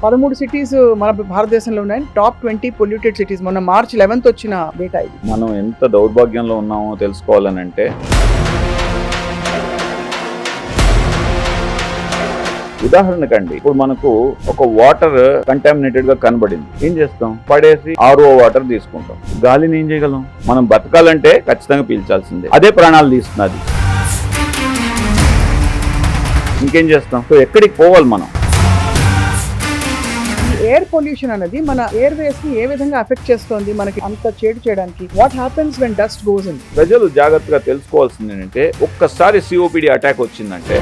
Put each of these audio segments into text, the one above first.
13 cities మన భారతదేశంలో ఉన్నాయి. Top 20 polluted cities. మొన్న మార్చ్ 11th వచ్చిన డేటా ఇది. మనం ఎంత దౌర్భాగ్యంలో ఉన్నామో తెలుసుకోవాలనంటే ఉదాహరణకండి, ఇప్పుడు మనకు ఒక వాటర్ కంటామినేటెడ్ గా కనబడింది. ఏం చేస్తాం? పడేసి RO వాటర్ తీసుకుంటాం. గాలిని ఏం చేయగలం? మనం బతకాలంటే ఖచ్చితంగా పీల్చాల్సిందే. అదే ప్రాణాలు తీస్తున్నది. ఇంకేం చేస్తాం? సో ఎక్కడికి పోవాలి మనం? ఎయిర్ పొల్యూషన్ అనేది మన ఎయిర్ వేస్ ని ఏ విధంగా అఫెక్ట్ చేస్తోంది, మనకి అంత చేటు చేయడానికి what happens when dust goes in. ప్రజలు జాగ్రత్తగా తెలుసుకోవాల్సింది ఏంటంటే, ఒక్కసారి COPD అటాక్ వచ్చిందంటే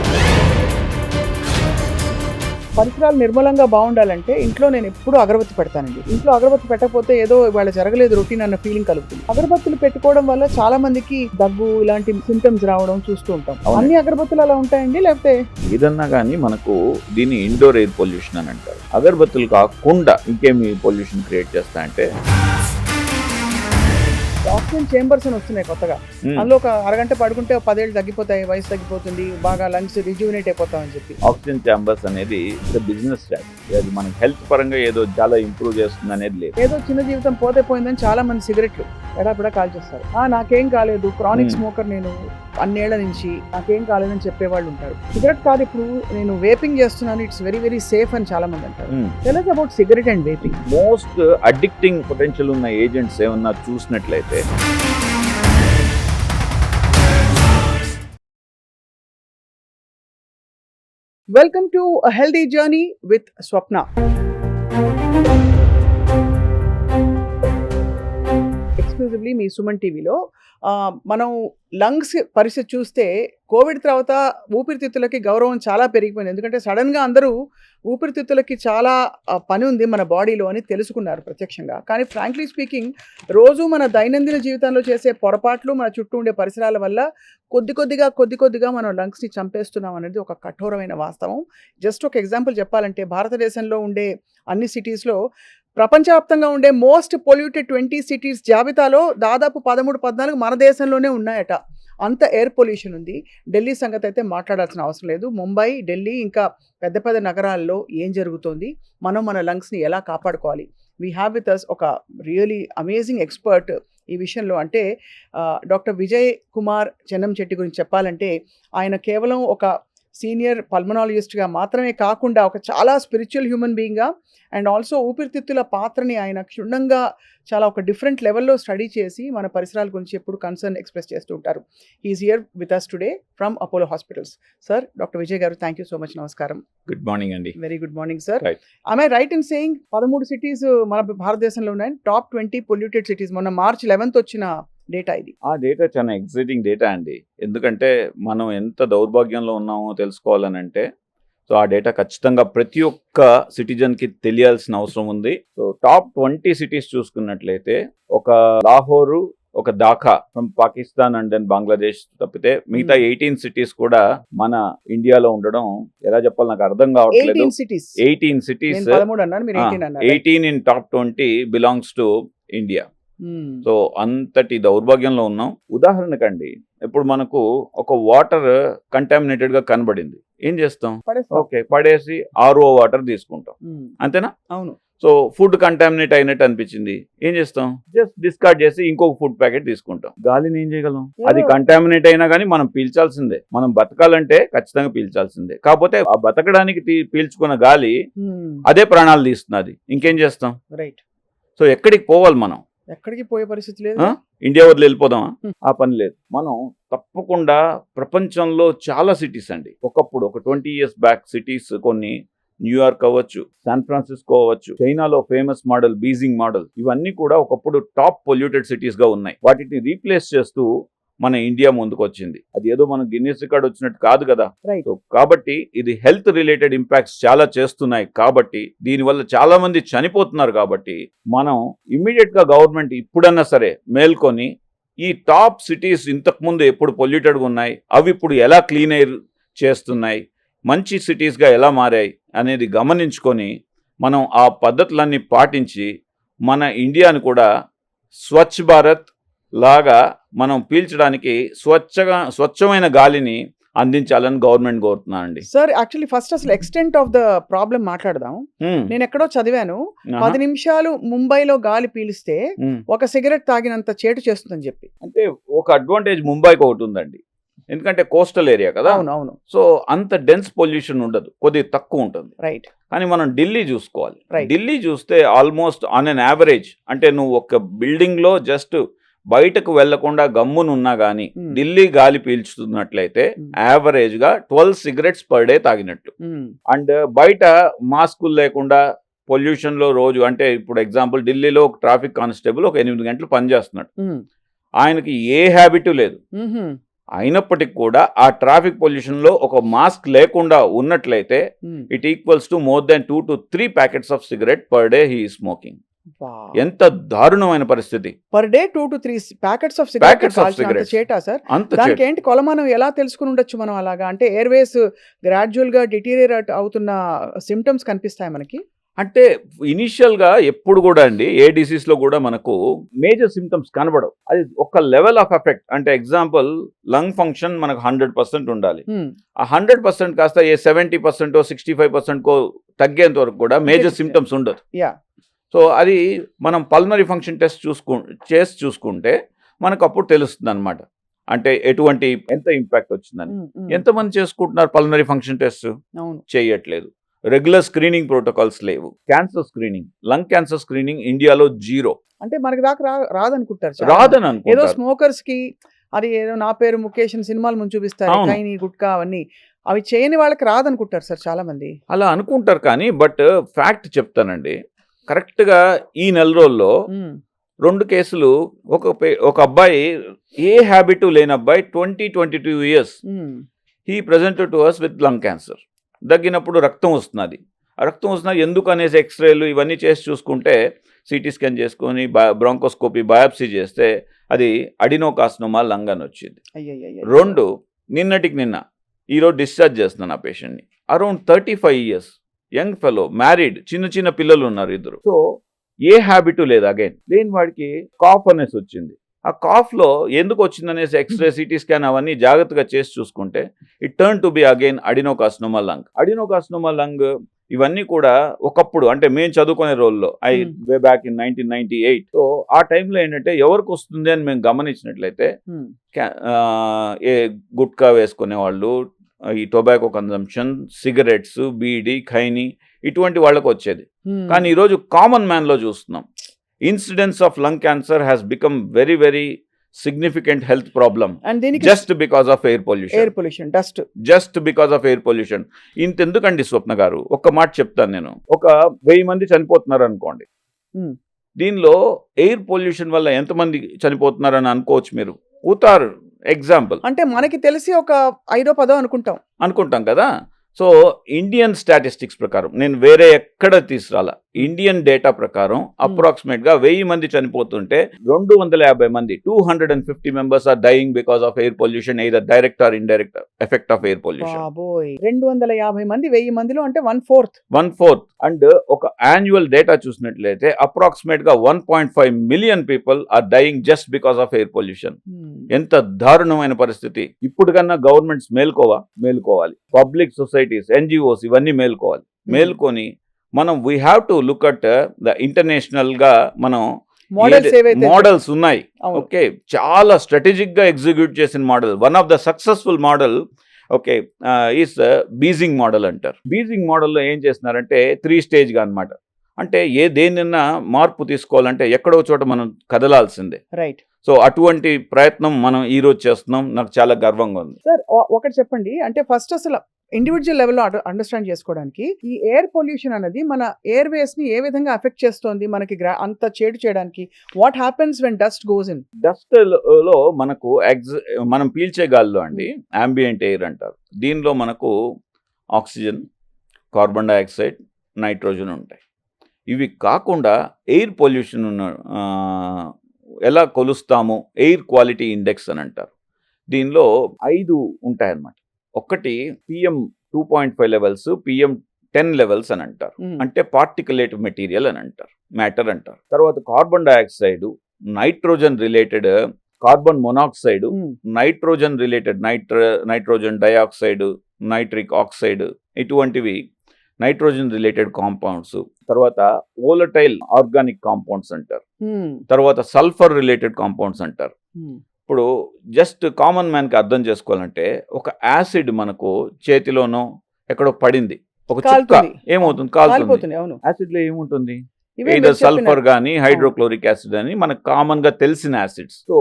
పరిసరాలు నిర్మలంగా బాగుండాలంటే ఇంట్లో నేను ఎప్పుడూ అగరబత్తి పెడతానండి. ఇంట్లో అగరబత్తి పెట్టకపోతే ఏదో ఇవాళ జరగలేదు రొటీన్ అన్న ఫీలింగ్ కలుగుతుంది. అగరబత్తులు పెట్టుకోవడం వల్ల చాలా మందికి దగ్గు ఇలాంటి సింటమ్స్ రావడం చూస్తూ ఉంటాం. అన్ని అగరబత్తులు అలా ఉంటాయండి? లేకపోతే ఏదన్నా కానీ మనకు దీన్ని ఇండోర్ ఎయిర్ పొల్యూషన్ అని అంటారు. అగరబత్తులు కాకుండా ఇంకేమి పొల్యూషన్ క్రియేట్ చేస్తా అంటే ఆక్సిజన్ చేంబర్స్ అని వస్తున్నాయి కొత్తగా. అందులో ఒక అరగంట పడుకుంటే 10 ఏళ్ళు తగ్గిపోతాయి, వయసు తగ్గిపోతుంది, బాగా లంగ్స్ రిజ్యూనేట్ అయిపోతామని చెప్పి. ఆక్సిజన్ ఛాంబర్స్ అనేది బిజినెస్ స్ట్రాటజీ. అది మనకి హెల్త్ పరంగా ఏదో చాలా ఇంప్రూవ్ చేస్తుంది అనేది లేదు. ఏదో చిన్న జీవితం పోతే పోయిందని చాలా మంది సిగరెట్లు ఎడాపిడా కాల్చేస్తారు. నాకేం కాలేదు, క్రానిక్ స్మోకర్ నేను అన్నేళ్ల నుంచి, నాకేం కాలేదని చెప్పేవాళ్ళు ఉంటారు. సిగరెట్ కాదు, ఇప్పుడు నేను వేపింగ్ చేస్తున్నాను, ఇట్స్ వెరీ వెరీ సేఫ్ అని చాలా మంది అంటారు. Tell us about cigarette and vaping. Most addicting potential ఉన్న ఏజెంట్స్ ఏమన్నా చూసినట్లయితే welcome to a healthy journey with Swapna. Exclusively మీ సుమన్ టీవీలో మనం లంగ్స్ పరిస్థితి చూస్తే కోవిడ్ తర్వాత ఊపిరితిత్తులకి గౌరవం చాలా పెరిగిపోయింది. ఎందుకంటే సడన్గా అందరూ ఊపిరితిత్తులకి చాలా పని ఉంది మన బాడీలో అని తెలుసుకున్నారు ప్రత్యక్షంగా. కానీ ఫ్రాంక్లీ స్పీకింగ్ రోజు మన దైనందిన జీవితంలో చేసే పొరపాట్లు, మన చుట్టూ ఉండే పరిసరాల వల్ల కొద్ది కొద్దిగా మనం లంగ్స్ని చంపేస్తున్నాం అనేది ఒక కఠోరమైన వాస్తవం. జస్ట్ ఒక ఎగ్జాంపుల్ చెప్పాలంటే, భారతదేశంలో ఉండే అన్ని సిటీస్లో ప్రపంచవ్యాప్తంగా ఉండే మోస్ట్ పొల్యూటెడ్ 20 సిటీస్ జాబితాలో దాదాపు 13-14 మన దేశంలోనే ఉన్నాయట. అంత ఎయిర్ పొల్యూషన్ ఉంది. ఢిల్లీ సంగతి అయితే మాట్లాడాల్సిన అవసరం లేదు. ముంబై, ఢిల్లీ ఇంకా పెద్ద పెద్ద నగరాల్లో ఏం జరుగుతోంది, మనం మన లంగ్స్ని ఎలా కాపాడుకోవాలి. వీ హ్యావ్ విత్ అస్ ఒక రియలీ అమేజింగ్ ఎక్స్పర్ట్ ఈ విషయంలో. అంటే డాక్టర్ విజయ్ కుమార్ చెన్నంచెట్టి గురించి చెప్పాలంటే, ఆయన కేవలం ఒక సీనియర్ పల్మనాలజిస్ట్గా మాత్రమే కాకుండా ఒక చాలా స్పిరిచువల్ హ్యూమన్ బీయింగ్గా అండ్ ఆల్సో ఊపిరితిత్తుల పాత్రని ఆయన క్షుణ్ణంగా చాలా ఒక డిఫరెంట్ లెవెల్లో స్టడీ చేసి మన పరిసరాల గురించి ఎప్పుడు కన్సర్న్ ఎక్స్ప్రెస్ చేస్తూ ఉంటారు. He's here with us today from Apollo hospitals. Sir, doctor Vijay గారు, థ్యాంక్ యూ సో మచ్. నమస్కారం. గుడ్ మార్నింగ్ అండి. Very good morning sir. I right in saying 13 cities మన భారతదేశంలో ఉన్నాయి. Top 20 polluted cities. మొన్న మార్చ్ 11th వచ్చిన డేటా ఇది. ఆ డేటా చాలా ఎగ్జైటింగ్ డేటా అండి. ఎందుకంటే మనం ఎంత దౌర్భాగ్యంలో ఉన్నామో తెలుసుకోవాలనంటే, సో ఆ డేటా ఖచ్చితంగా ప్రతి ఒక్క సిటిజన్కి తెలియాల్సిన అవసరం ఉంది. సో టాప్ 20 సిటీస్ చూసుకున్నట్లయితే, ఒక లాహోరు, ఒక Dhaka from Pakistan and then Bangladesh తప్పితే మిగతా 18 సిటీస్ కూడా మన ఇండియాలో ఉండడం, ఎలా చెప్పాలి నాకు అర్థం కావట్లేదు. 18 cities 18 in top 20 belongs to India. So అంతటి దౌర్భాగ్యంలో ఉన్నాం. ఉదాహరణకండి, ఇప్పుడు మనకు ఒక వాటర్ కంటామినేటెడ్ గా కనబడింది. ఏం చేస్తాం? ఓకే, పడేసి RO వాటర్ తీసుకుంటాం. అంతేనా? అవును. సో ఫుడ్ కంటామినేట్ అయినట్టు అనిపించింది, ఏం చేస్తాం? జస్ట్ డిస్కార్డ్ చేసి ఇంకొక ఫుడ్ ప్యాకెట్ తీసుకుంటాం. గాలిని ఏం చేయగలం? అది కంటామినేట్ అయినా కానీ మనం పీల్చాల్సిందే. మనం బతకాలంటే ఖచ్చితంగా పీల్చాల్సిందే. కాకపోతే ఆ బతకడానికి పీల్చుకున్న గాలి అదే ప్రాణాలు తీస్తున్నది. ఇంకేం చేస్తాం? రైట్. సో ఎక్కడికి పోవాలి మనం? ఎక్కడికి పోయే పరిస్థితి లేదు. ఇండియా వదిలి వెళ్ళిపోదామా? ఆ పని లేదు. మనం తప్పకుండా ప్రపంచంలో చాలా సిటీస్ అండి, ఒకప్పుడు ఒక 20 years బ్యాక్ సిటీస్ కొన్ని, న్యూయార్క్ అవ్వచ్చు, శాన్ ఫ్రాన్సిస్కో అవ్వచ్చు, చైనాలో ఫేమస్ మోడల్ బీజింగ్ మోడల్, ఇవన్నీ కూడా ఒకప్పుడు టాప్ పొల్యూటెడ్ సిటీస్ గా ఉన్నాయి. వాటిని రీప్లేస్ చేస్తూ మన ఇండియా ముందుకు వచ్చింది. అది ఏదో మన గిన్నెస్ రికార్డ్ వచ్చినట్టు కాదు కదా. సో కాబట్టి ఇది హెల్త్ రిలేటెడ్ ఇంపాక్ట్స్ చాలా చేస్తున్నాయి. కాబట్టి దీనివల్ల చాలా మంది చనిపోతున్నారు. కాబట్టి మనం ఇమ్మీడియట్ గా గవర్నమెంట్ ఇప్పుడన్నా సరే మేల్కొని, ఈ టాప్ సిటీస్ ఇంతకుముందు ఎప్పుడు పొల్యూటెడ్గా ఉన్నాయి, అవి ఇప్పుడు ఎలా క్లీన్ ఎయిర్ చేస్తున్నాయి, మంచి సిటీస్గా ఎలా మారాయి అనేది గమనించుకొని మనం ఆ పద్ధతులన్నీ పాటించి మన ఇండియాను కూడా స్వచ్ఛ భారత్ లాగా మనం పీల్చడానికి స్వచ్ఛమైన గాలిని అందించాలని గవర్నమెంట్ కోరుతున్నానండి. సార్ యాక్చువల్లీ ఫస్ట్ అసలు ఎక్స్టెంట్ ఆఫ్ ద ప్రాబ్లం మాట్లాడదాం. నేను ఎక్కడో చదివాను 10 నిమిషాలు ముంబైలో గాలి పీలిస్తే ఒక సిగరెట్ తాగినంత చేటు చేస్తుందని చెప్పి. అంటే ఒక అడ్వాంటేజ్ ముంబైకి ఒకటి ఉందండి, ఎందుకంటే కోస్టల్ ఏరియా కదా. అవును. సో అంత డెన్స్ పొల్యూషన్ ఉండదు, కొద్దిగా తక్కువ ఉంటుంది. రైట్. కానీ మనం ఢిల్లీ చూసుకోవాలి. Right. ఢిల్లీ చూస్తే ఆల్మోస్ట్ ఆన్ అన్ యావరేజ్, అంటే నువ్వు ఒక బిల్డింగ్ లో జస్ట్ బయటకు వెళ్లకుండా గమ్మునున్నా గానీ ఢిల్లీ గాలి పీల్చుతున్నట్లయితే యావరేజ్ గా 12 సిగరెట్స్ పర్ డే తాగినట్టు. అండ్ బయట మాస్కులు లేకుండా పొల్యూషన్ లో రోజు, అంటే ఇప్పుడు ఎగ్జాంపుల్ ఢిల్లీలో ఒక ట్రాఫిక్ కానిస్టేబుల్ ఒక 8 గంటలు పనిచేస్తున్నాడు, ఆయనకి ఏ హ్యాబిట్ లేదు. అయినప్పటికీ కూడా ఆ ట్రాఫిక్ పొల్యూషన్ లో ఒక మాస్క్ లేకుండా ఉన్నట్లయితే it equals to more than 2 to 3 packets of cigarette per day he smoking. ఎంత దారుణమైన పరిస్థితి. Per day 2 to 3 packets of cigarette చేటా సార్. దానికి ఏంటి కొలమానం ఎలా తెలుసుకుని ఉండొచ్చు మనం అలాగా? అంటే ఎయిర్వేస్ గ్రాడ్యువల్ గా డిటీరియరేట్ అవుతున్న సిమ్టమ్స్ కనిపిస్తాయి మనకి. అంటే ఇనిషియల్ గా ఎప్పుడు కూడా అండి ఏ డిసీజ్ లో కూడా మనకు మేజర్ సిమ్టమ్స్ కనబడవు. అది ఒక లెవెల్ ఆఫ్ ఎఫెక్ట్. అంటే ఎగ్జాంపుల్ లంగ్ ఫంక్షన్ మనకు 100% ఉండాలి. ఆ 100% కాస్త ఏ 70% 65% తగ్గేంత వరకు కూడా మేజర్ సిమ్టమ్స్ ఉండదు. సో అది మనం పల్మనరీ ఫంక్షన్ టెస్ట్ చేసి చూసుకుంటే మనకు అప్పుడు తెలుస్తుంది అనమాట, అంటే ఎంత ఇంపాక్ట్ వచ్చిందని. ఎంతమంది చేసుకుంటున్నారు పల్మనరీ ఫంక్షన్ టెస్ట్? చేయట్లేదు. రెగ్యులర్ స్క్రీనింగ్ ప్రోటోకాల్స్ లేవు. Cancer screening, lung cancer screening ఇండియాలో 0. అంటే మనకి దాకా రాదనుకుంటారు. ఏదో స్మోకర్స్ కి అది ఏదో నా పేరు ముఖేష్ సినిమాలు ముందు చూపిస్తారు, ఖైనీ గుట్కా అవన్నీ, అవి చేయని వాళ్ళకి రాదనుకుంటారు సార్ చాలా మంది. అలా అనుకుంటారు కానీ బట్ ఫ్యాక్ట్ చెప్తానండి, కరెక్ట్ గా ఈ నెల రోజుల్లో 2 కేసులు. ఒక అబ్బాయి ఏ హ్యాబిట్ లేని అబ్బాయి 22 years, he presented to us with lung cancer. దగ్గినప్పుడు రక్తం వస్తున్నది. ఆ రక్తం వస్తున్నది ఎందుకు అనేసి ఎక్స్రేలు ఇవన్నీ చేసి చూసుకుంటే, సిటీ స్కాన్ చేసుకొని బ్రాంకోస్కోపీ బయాప్సీ చేస్తే అది అడినోకార్సినోమా లంగ్ అని వచ్చింది. 2 నిన్న ఈరోజు డిశ్చార్జ్ చేస్తున్నాను ఆ పేషెంట్ని. Around 35 years, young fellow, married, చిన్న పిల్లలు ఉన్నారు 2. సో ఏ హ్యాబిట్ లేదు. అగైన్ లేని వాడికి కాఫ్ అనేసి వచ్చింది. ఆ కాఫ్లో ఎందుకు వచ్చిందనేసి ఎక్స్రే సిటీ స్కాన్ అవన్నీ జాగ్రత్తగా చేసి చూసుకుంటే it turn to be again adenocarcinoma lung. Adenocarcinoma lung ఇవన్నీ కూడా ఒకప్పుడు, అంటే మేము చదువుకునే రోజుల్లో వే బ్యాక్ ఇన్ 1998. సో ఆ టైంలో ఏంటంటే ఎవరికి వస్తుంది అని మేము గమనించినట్లయితే ఏ గుట్కా వేసుకునే వాళ్ళు, ఈ tobacco consumption, cigarettes, bidi, khaini ఇటువంటి వాళ్ళకు వచ్చేది. కానీ ఈరోజు కామన్ మ్యాన్ లో చూస్తున్నాం incidence of lung cancer has become very very significant health problem just because of air pollution. Just because of air pollution. ఇంతెందుకండి స్వప్న గారు, ఒక్క మాట చెప్తాను నేను. ఒక 1000 మంది చనిపోతున్నారు అనుకోండి, దీనిలో ఎయిర్ పొల్యూషన్ వల్ల ఎంతమంది చనిపోతున్నారని అనుకోవచ్చు మీరు. ఉతారు ఎగ్జాంపుల్ అంటే మనకి తెలిసి ఒక 5-10 అనుకుంటాం కదా. సో ఇండియన్ స్టాటిస్టిక్స్ ప్రకారం, నేను వేరే ఎక్కడ తీసుకురాలా, ఇండియన్ డేటా ప్రకారం అప్రాక్సిమేట్ గా 1000 మంది చనిపోతుంటే 250 మంది 250 members are dying because of air pollution, either direct or indirect effect of air pollution. 250 మంది 1000 మందిలో అంటే 1/4. అండ్ ఒక యాన్యువల్ డేటా చూసినట్లయితే అప్రాక్సిమేట్ గా 1.5 million people are dying just because of air pollution. ఎంత దారుణమైన పరిస్థితి. ఇప్పుడు కన్నా గవర్నమెంట్స్ మేల్కోవాలి, పబ్లిక్ సొసైటీస్, ఎన్జిఓస్ ఇవన్నీ మేల్కొని మనం we have to look at the international గా మనం మోడల్స్ ఉన్నాయి. ఓకే, చాలా స్ట్రాటజిక్ గా ఎగ్జిక్యూట్ చేసిన model, one of the successful model okay is Beijing model అంటారు. బీజింగ్ మోడల్లో ఏం చేస్తున్నారంటే 3 stage గా అన్నమాట. అంటే దేనిన్నా మార్పు తీసుకోవాలంటే ఎక్కడో చోట మనం కదలాల్సిందే. రైట్. సో అటువంటి ప్రయత్నం మనం ఈ రోజు చేస్తున్నాం. నాకు చాలా గర్వంగా ఉంది. సార్ ఒకటి చెప్పండి, అంటే ఫస్ట్ అసలు ఇండివిజువల్ లెవెల్లో అండర్స్టాండ్ చేసుకోవడానికి ఈ ఎయిర్ పొల్యూషన్ అనేది మన ఎయిర్ వేస్ ని ఏ విధంగా అఫెక్ట్ చేస్తోంది, మనకి అంత చేటు చేయడానికి what happens when dust goes in? Dust లో మనకు మనం పీల్చే గాలిలో అండి అంబియంట్ ఎయిర్ అంటారు. దీనిలో మనకు ఆక్సిజన్, కార్బన్ డైఆక్సైడ్, నైట్రోజన్ ఉంటాయి. ఇవి కాకుండా ఎయిర్ పొల్యూషన్ ఎలా కొలుస్తాము, ఎయిర్ క్వాలిటీ ఇండెక్స్ అని అంటారు. దీనిలో 5 ఉంటాయన్నమాట. ఒకటి PM 2.5 లెవెల్స్, PM 10 లెవెల్స్ అని అంటారు. అంటే పార్టికులేట్ మెటీరియల్ అని అంటారు, మ్యాటర్ అంటారు. తర్వాత carbon dioxide, nitrogen related carbon monoxide, nitrogen related nitrogen dioxide, nitric oxide, ఇటువంటివి నైట్రోజన్ రిలేటెడ్ కాంపౌండ్స్. తర్వాత వోలటైల్ ఆర్గానిక్ కాంపౌండ్స్ అంటారు. తర్వాత సల్ఫర్ రిలేటెడ్ కాంపౌండ్స్ అంటారు. ఇప్పుడు జస్ట్ కామన్ మ్యాన్కి అర్థం చేసుకోవాలంటే ఒక యాసిడ్ మనకు చేతిలోనో ఎక్కడో పడింది, ఒక చుక్క ఏమవుతుంది, కాలుతుంది. యాసిడ్ లో ఏముంటుంది, ఏదో సల్ఫర్ కానీ హైడ్రోక్లోరిక్ యాసిడ్ అని మనకు కామన్ గా తెలిసిన యాసిడ్స్. సో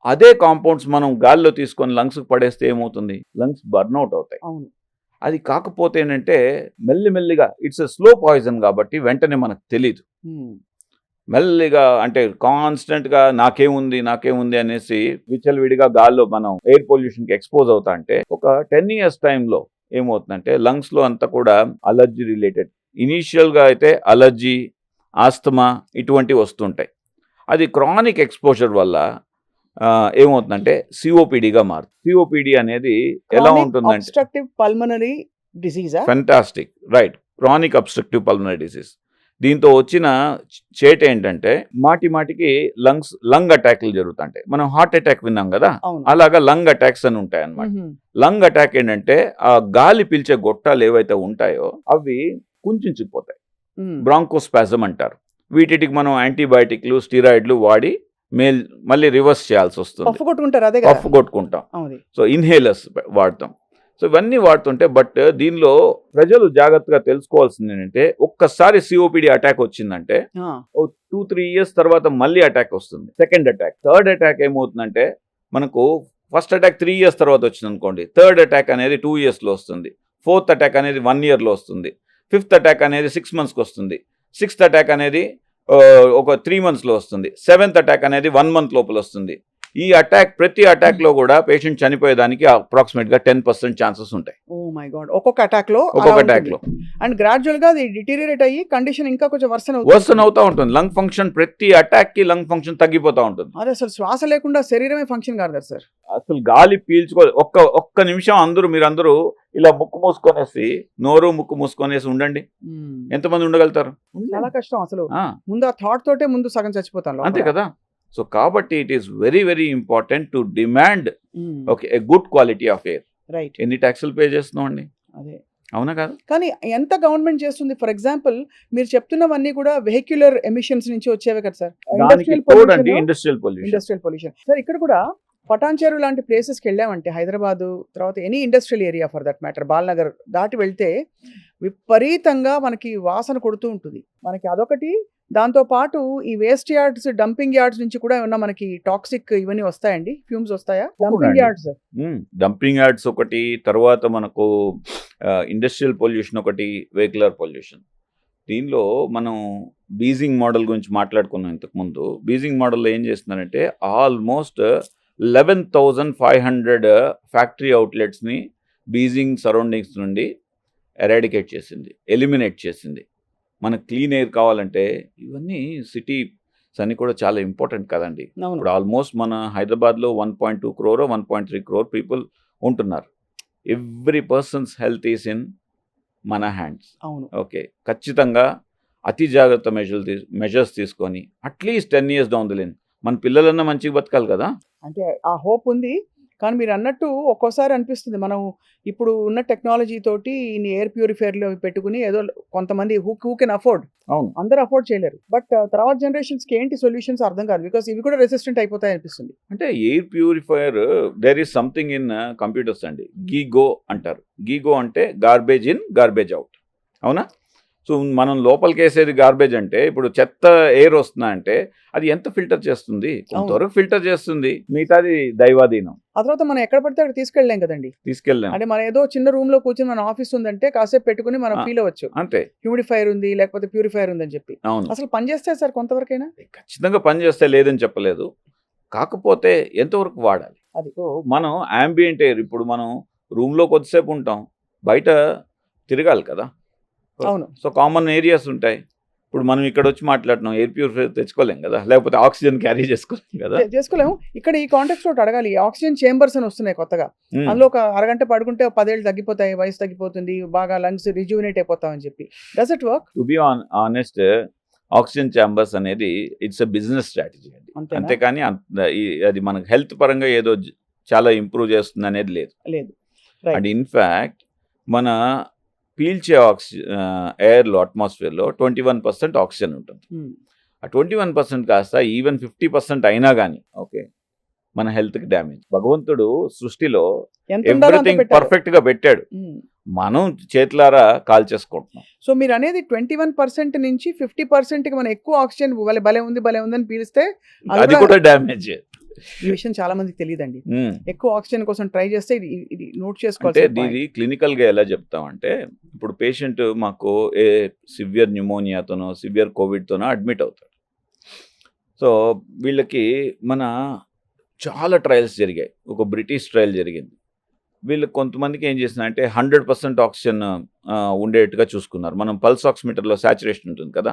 అదే కాంపౌండ్స్ మనం గాల్లో తీసుకొని లంగ్స్ పడేస్తే ఏమవుతుంది, లంగ్స్ బర్న్అవుట్ అవుతాయి. అది కాకపోతే ఏంటంటే మెల్లిమెల్లిగా ఇట్స్ స్లో పాయిజన్ కాబట్టి వెంటనే మనకు తెలీదు. మెల్లిగా అంటే కాన్స్టెంట్గా నాకేముంది అనేసి విచ్చలవిడిగా గాల్లో మనం ఎయిర్ పొల్యూషన్కి ఎక్స్పోజ్ అవుతా అంటే ఒక 10 years టైంలో ఏమవుతుందంటే లంగ్స్లో అంతా కూడా అలర్జీ రిలేటెడ్, ఇనీషియల్గా అయితే అలర్జీ, ఆస్తమా ఇటువంటివి వస్తుంటాయి. అది క్రానిక్ ఎక్స్పోజర్ వల్ల ఏమవుతుందంటే సిఓపిడిగా మారుతుంది. సిఓపిడి అనేది ఎలా ఉంటుందంటే obstructive pulmonary disease. Fantastic, right, chronic obstructive pulmonary disease. దీంతో వచ్చిన చేట ఏంటంటే మాటికి లంగ్ అటాక్లు జరుగుతుంటాయి. మనం హార్ట్ అటాక్ విన్నాం కదా, అలాగా లంగ్ అటాక్స్ అని ఉంటాయి అన్నమాట. లంగ్ అటాక్ ఏంటంటే ఆ గాలి పీల్చే గొట్టాలు ఏవైతే ఉంటాయో అవి కుంచుకుపోతాయి, బ్రాంకోస్పాజం అంటారు. వీటికి మనం యాంటీబయాటిక్లు, స్టీరాయిడ్లు వాడి మళ్ళీ రివర్స్ చేయాల్సి వస్తుంది. పఫ్ కొట్టుకుంటాం, సో ఇన్హేలర్స్ వాడతాం. సో ఇవన్నీ వాడుతుంటే బట్ దీనిలో ప్రజలు జాగ్రత్తగా తెలుసుకోవాల్సింది ఏంటంటే ఒక్కసారి సిఓపిడి అటాక్ వచ్చిందంటే 2-3 years తర్వాత మళ్ళీ అటాక్ వస్తుంది. సెకండ్ అటాక్, థర్డ్ అటాక్ ఏమవుతుందంటే మనకు ఫస్ట్ అటాక్ 3 years తర్వాత వచ్చింది అనుకోండి, థర్డ్ అటాక్ అనేది 2 years లో వస్తుంది, ఫోర్త్ అటాక్ అనేది 1 year లో వస్తుంది, ఫిఫ్త్ అటాక్ అనేది 6 monthsకి వస్తుంది, సిక్స్త్ అటాక్ అనేది ఒక 3 months లో వస్తుంది, సెవెంత్ అటాక్ అనేది 1 month లోపల వస్తుంది. ఈ ప్రతి అటాక్ లో కూడా పేషెంట్ చనిపోయేదానికి అప్రాక్సిమేట్ గా 10% ఛాన్సెస్ ఉంటాయి. ఓ మై గాడ్, ఒక్కొక్క అటాక్ లో అండ్ గ్రాడ్యువల్ గా అది డిటీరియరేట్ అయ్యి కండిషన్ ఇంకా కొంచెం వర్సన్ అవుతా ఉంటుంది. లంగ్ ఫంక్షన్ ప్రతి అటాక్ కి లంగ్ ఫంక్షన్ తగ్గిపోతా ఉంటుంది. అదే అసలు శ్వాస లేకుండా శరీరమే ఫంక్షన్ కాదు కదా సార్. అసలు గాలి పీల్చుకో ఒక్క నిమిషం మీరందరూ ఇలా ముక్కు మూసుకొనేసి ముక్కు మూసుకొనేసి ఉండండి, ఎంతమంది ఉండగలుగుతారు? చాలా కష్టం అసలు. ముందు ఆ థాట్ తోటే ముందు సగం చచ్చిపోతాను, అంతే కదా. సో కాబట్టి it is very very important to demand a good quality of air. Right, ఎన్ని ట్యాక్సులు పే చేస్తున్నాం అండి, అదే అవునా కాదు? కానీ ఎంత గవర్నమెంట్ చేస్తుంది? ఫర్ ఎగ్జాంపుల్ మీరు చెప్తున్నవన్నీ కూడా వెహిక్యులర్ ఎమిషన్స్ నుంచి వచ్చేవే కదా సార్. Industrial pollution sir. ఇక్కడ కూడా పటాన్చేరు లాంటి ప్లేసెస్కి వెళ్ళామంటే, హైదరాబాదు తర్వాత any industrial area for that matter, Balnagar దాటి వెళ్తే విపరీతంగా మనకి వాసన కొడుతూ ఉంటుంది. మనకి అదొకటి, దాంతోపాటు ఈ వేస్ట్ యార్డ్స్, డంపింగ్ యార్డ్స్ నుంచి కూడా ఏమన్నా మనకి టాక్సిక్ ఇవన్నీ వస్తాయండి, ఫ్యూమ్స్ వస్తాయా? డంపింగ్ యార్డ్స్ ఒకటి, తర్వాత మనకు ఇండస్ట్రియల్ పొల్యూషన్ ఒకటి, వెహికులర్ పొల్యూషన్. దీనిలో మనం బీజింగ్ మోడల్ గురించి మాట్లాడుకున్నాం ఇంతకుముందు. బీజింగ్ మోడల్లో ఏం చేస్తున్నారంటే ఆల్మోస్ట్ 11,500 ఫ్యాక్టరీ అవుట్లెట్స్ని బీజింగ్ సరౌండింగ్స్ నుండి ఎలిమినేట్ చేసింది. మనకు క్లీన్ ఎయిర్ కావాలంటే ఇవన్నీ సిటీస్ అన్ని కూడా చాలా ఇంపార్టెంట్ కదండి. ఇప్పుడు ఆల్మోస్ట్ మన హైదరాబాద్లో 1.2 crore 1.3 crore పీపుల్ ఉంటున్నారు. Every persons health is in మన హ్యాండ్స్. ఓకే, ఖచ్చితంగా అతి జాగ్రత్త మెజర్స్ తీసుకొని at least 10 years down the line మన పిల్లలన్నా మంచిగా బతకాలి కదా. అంటే ఆ హోప్ ఉంది. కానీ మీరు అన్నట్టు ఒక్కోసారి అనిపిస్తుంది, మనం ఇప్పుడు ఉన్న టెక్నాలజీ తోటి ఎయిర్ ప్యూరిఫైయర్లు పెట్టుకుని ఏదో కొంతమంది హూ కెన్ అఫోర్డ్, అందరూ అఫోర్డ్ చేయలేరు. బట్ తర్వాత జనరేషన్స్కి ఏంటి సొల్యూషన్స్ అర్థం కాదు, బికాస్ ఇవి కూడా రెసిస్టెంట్ అయిపోతాయి అనిపిస్తుంది. అంటే air purifier there is something in computers అండి, గీగో అంటారు. గీగో అంటే గార్బేజ్ ఇన్ గార్బేజ్ అవుట్, అవునా? సో మనం లోపలికి వేసేది గార్బేజ్ అంటే ఇప్పుడు చెత్త ఎయిర్ వస్తున్నా అంటే అది ఎంత ఫిల్టర్ చేస్తుంది, కొంతవరకు ఫిల్టర్ చేస్తుంది, మిగతాది దైవాధీనం. ఆ తర్వాత మనం ఎక్కడ పడితే అక్కడ తీసుకెళ్ళలేం కదండి. అంటే మనం ఏదో చిన్న రూమ్ లో కూర్చొని మన ఆఫీస్ ఉందంటే కాసేపు పెట్టుకుని మనం ఫీల్ అవ్వచ్చు, అంతే. హ్యూమిడిఫైర్ ఉంది లేకపోతే ప్యూరిఫైర్ ఉందని చెప్పి. అసలు పని చేస్తే సార్ కొంతవరకైనా? ఖచ్చితంగా పని చేస్తే లేదని చెప్పలేదు, కాకపోతే ఎంతవరకు వాడాలి అది. మనం యాంబియంట్ ఎయిర్, ఇప్పుడు మనం రూమ్ లో కొద్దిసేపు ఉంటాం, బయట తిరగాలి కదా. అవును. సో కామన్ ఏరియాస్ ఉంటాయి. ఇప్పుడు మనం ఇక్కడ వచ్చి మాట్లాడుతున్నాం, ఎయిర్ ప్యూరిఫైర్ తెచ్చుకోలేం కదా, లేకపోతే ఆక్సిజన్ క్యారీ చేసుకోలేము. ఇక్కడ ఈ కాంటాక్ట్ తోటి అడగాలి, ఆక్సిజన్ చేంబర్స్ అని వస్తున్నాయి కొత్తగా, అందులో ఒక అరగంట పడుకుంటే 10 ఏళ్ళు తగ్గిపోతాయి, వయసు తగ్గిపోతుంది, బాగా లంగ్స్ రిజ్యూనేట్ అయిపోతామని చెప్పి. Does it work? To be honest, oxygen chambers అనేది ఇట్స్ ఎ బిజినెస్ స్ట్రాటజీ అండి. అంతేనా? అంతేకాని అది మనకు హెల్త్ పరంగా ఏదో చాలా ఇంప్రూవ్ చేస్తుంది అనేది లేదు. లేదు. రైట్. అండ్ ఇన్ఫ్యాక్ట్ మన పీల్చే ఎయిర్లో అట్మాస్ఫియర్లో 21% ఆక్సిజన్ ఉంటుంది. ఆ 21% కాస్త ఈవెన్ 50% అయినా కానీ ఓకే మన హెల్త్కి డ్యామేజ్. భగవంతుడు సృష్టిలో ఎంత ఉండాలో అంత ఎవ్రీథింగ్ పెట్టారు. పర్ఫెక్ట్గా పెట్టాడు, మనం చేతులారా కాల్ చేసుకుంటున్నాం. సో మీరు అనేది 21% నుంచి 50%కి మనం ఎక్కువ ఆక్సిజన్ భలే ఉంది అని పీలిస్తే అది కూడా డ్యామేజ్. ఈ విషయం చాలా మందికి తెలియదండి. ఎక్కువ ఆక్సిజన్ కోసం ట్రై చేస్తే ఇది నోట్ అంటే చేసుకోవాలి. ఇది క్లినికల్గా ఎలా చెప్తామంటే ఇప్పుడు పేషెంట్ మాకు సివియర్ న్యూమోనియాతోనో సివియర్ కోవిడ్తోనో అడ్మిట్ అవుతాడు. సో వీళ్ళకి మన చాలా ట్రయల్స్ జరిగాయి. ఒక బ్రిటిష్ ట్రయల్ జరిగింది. వీళ్ళకి కొంతమందికి ఏం చేసిన అంటే 100% ఆక్సిజన్ ఉండేట్టుగా చూసుకున్నారు. మనం పల్స్ ఆక్సిమీటర్లో సాచురేషన్ ఉంటుంది కదా,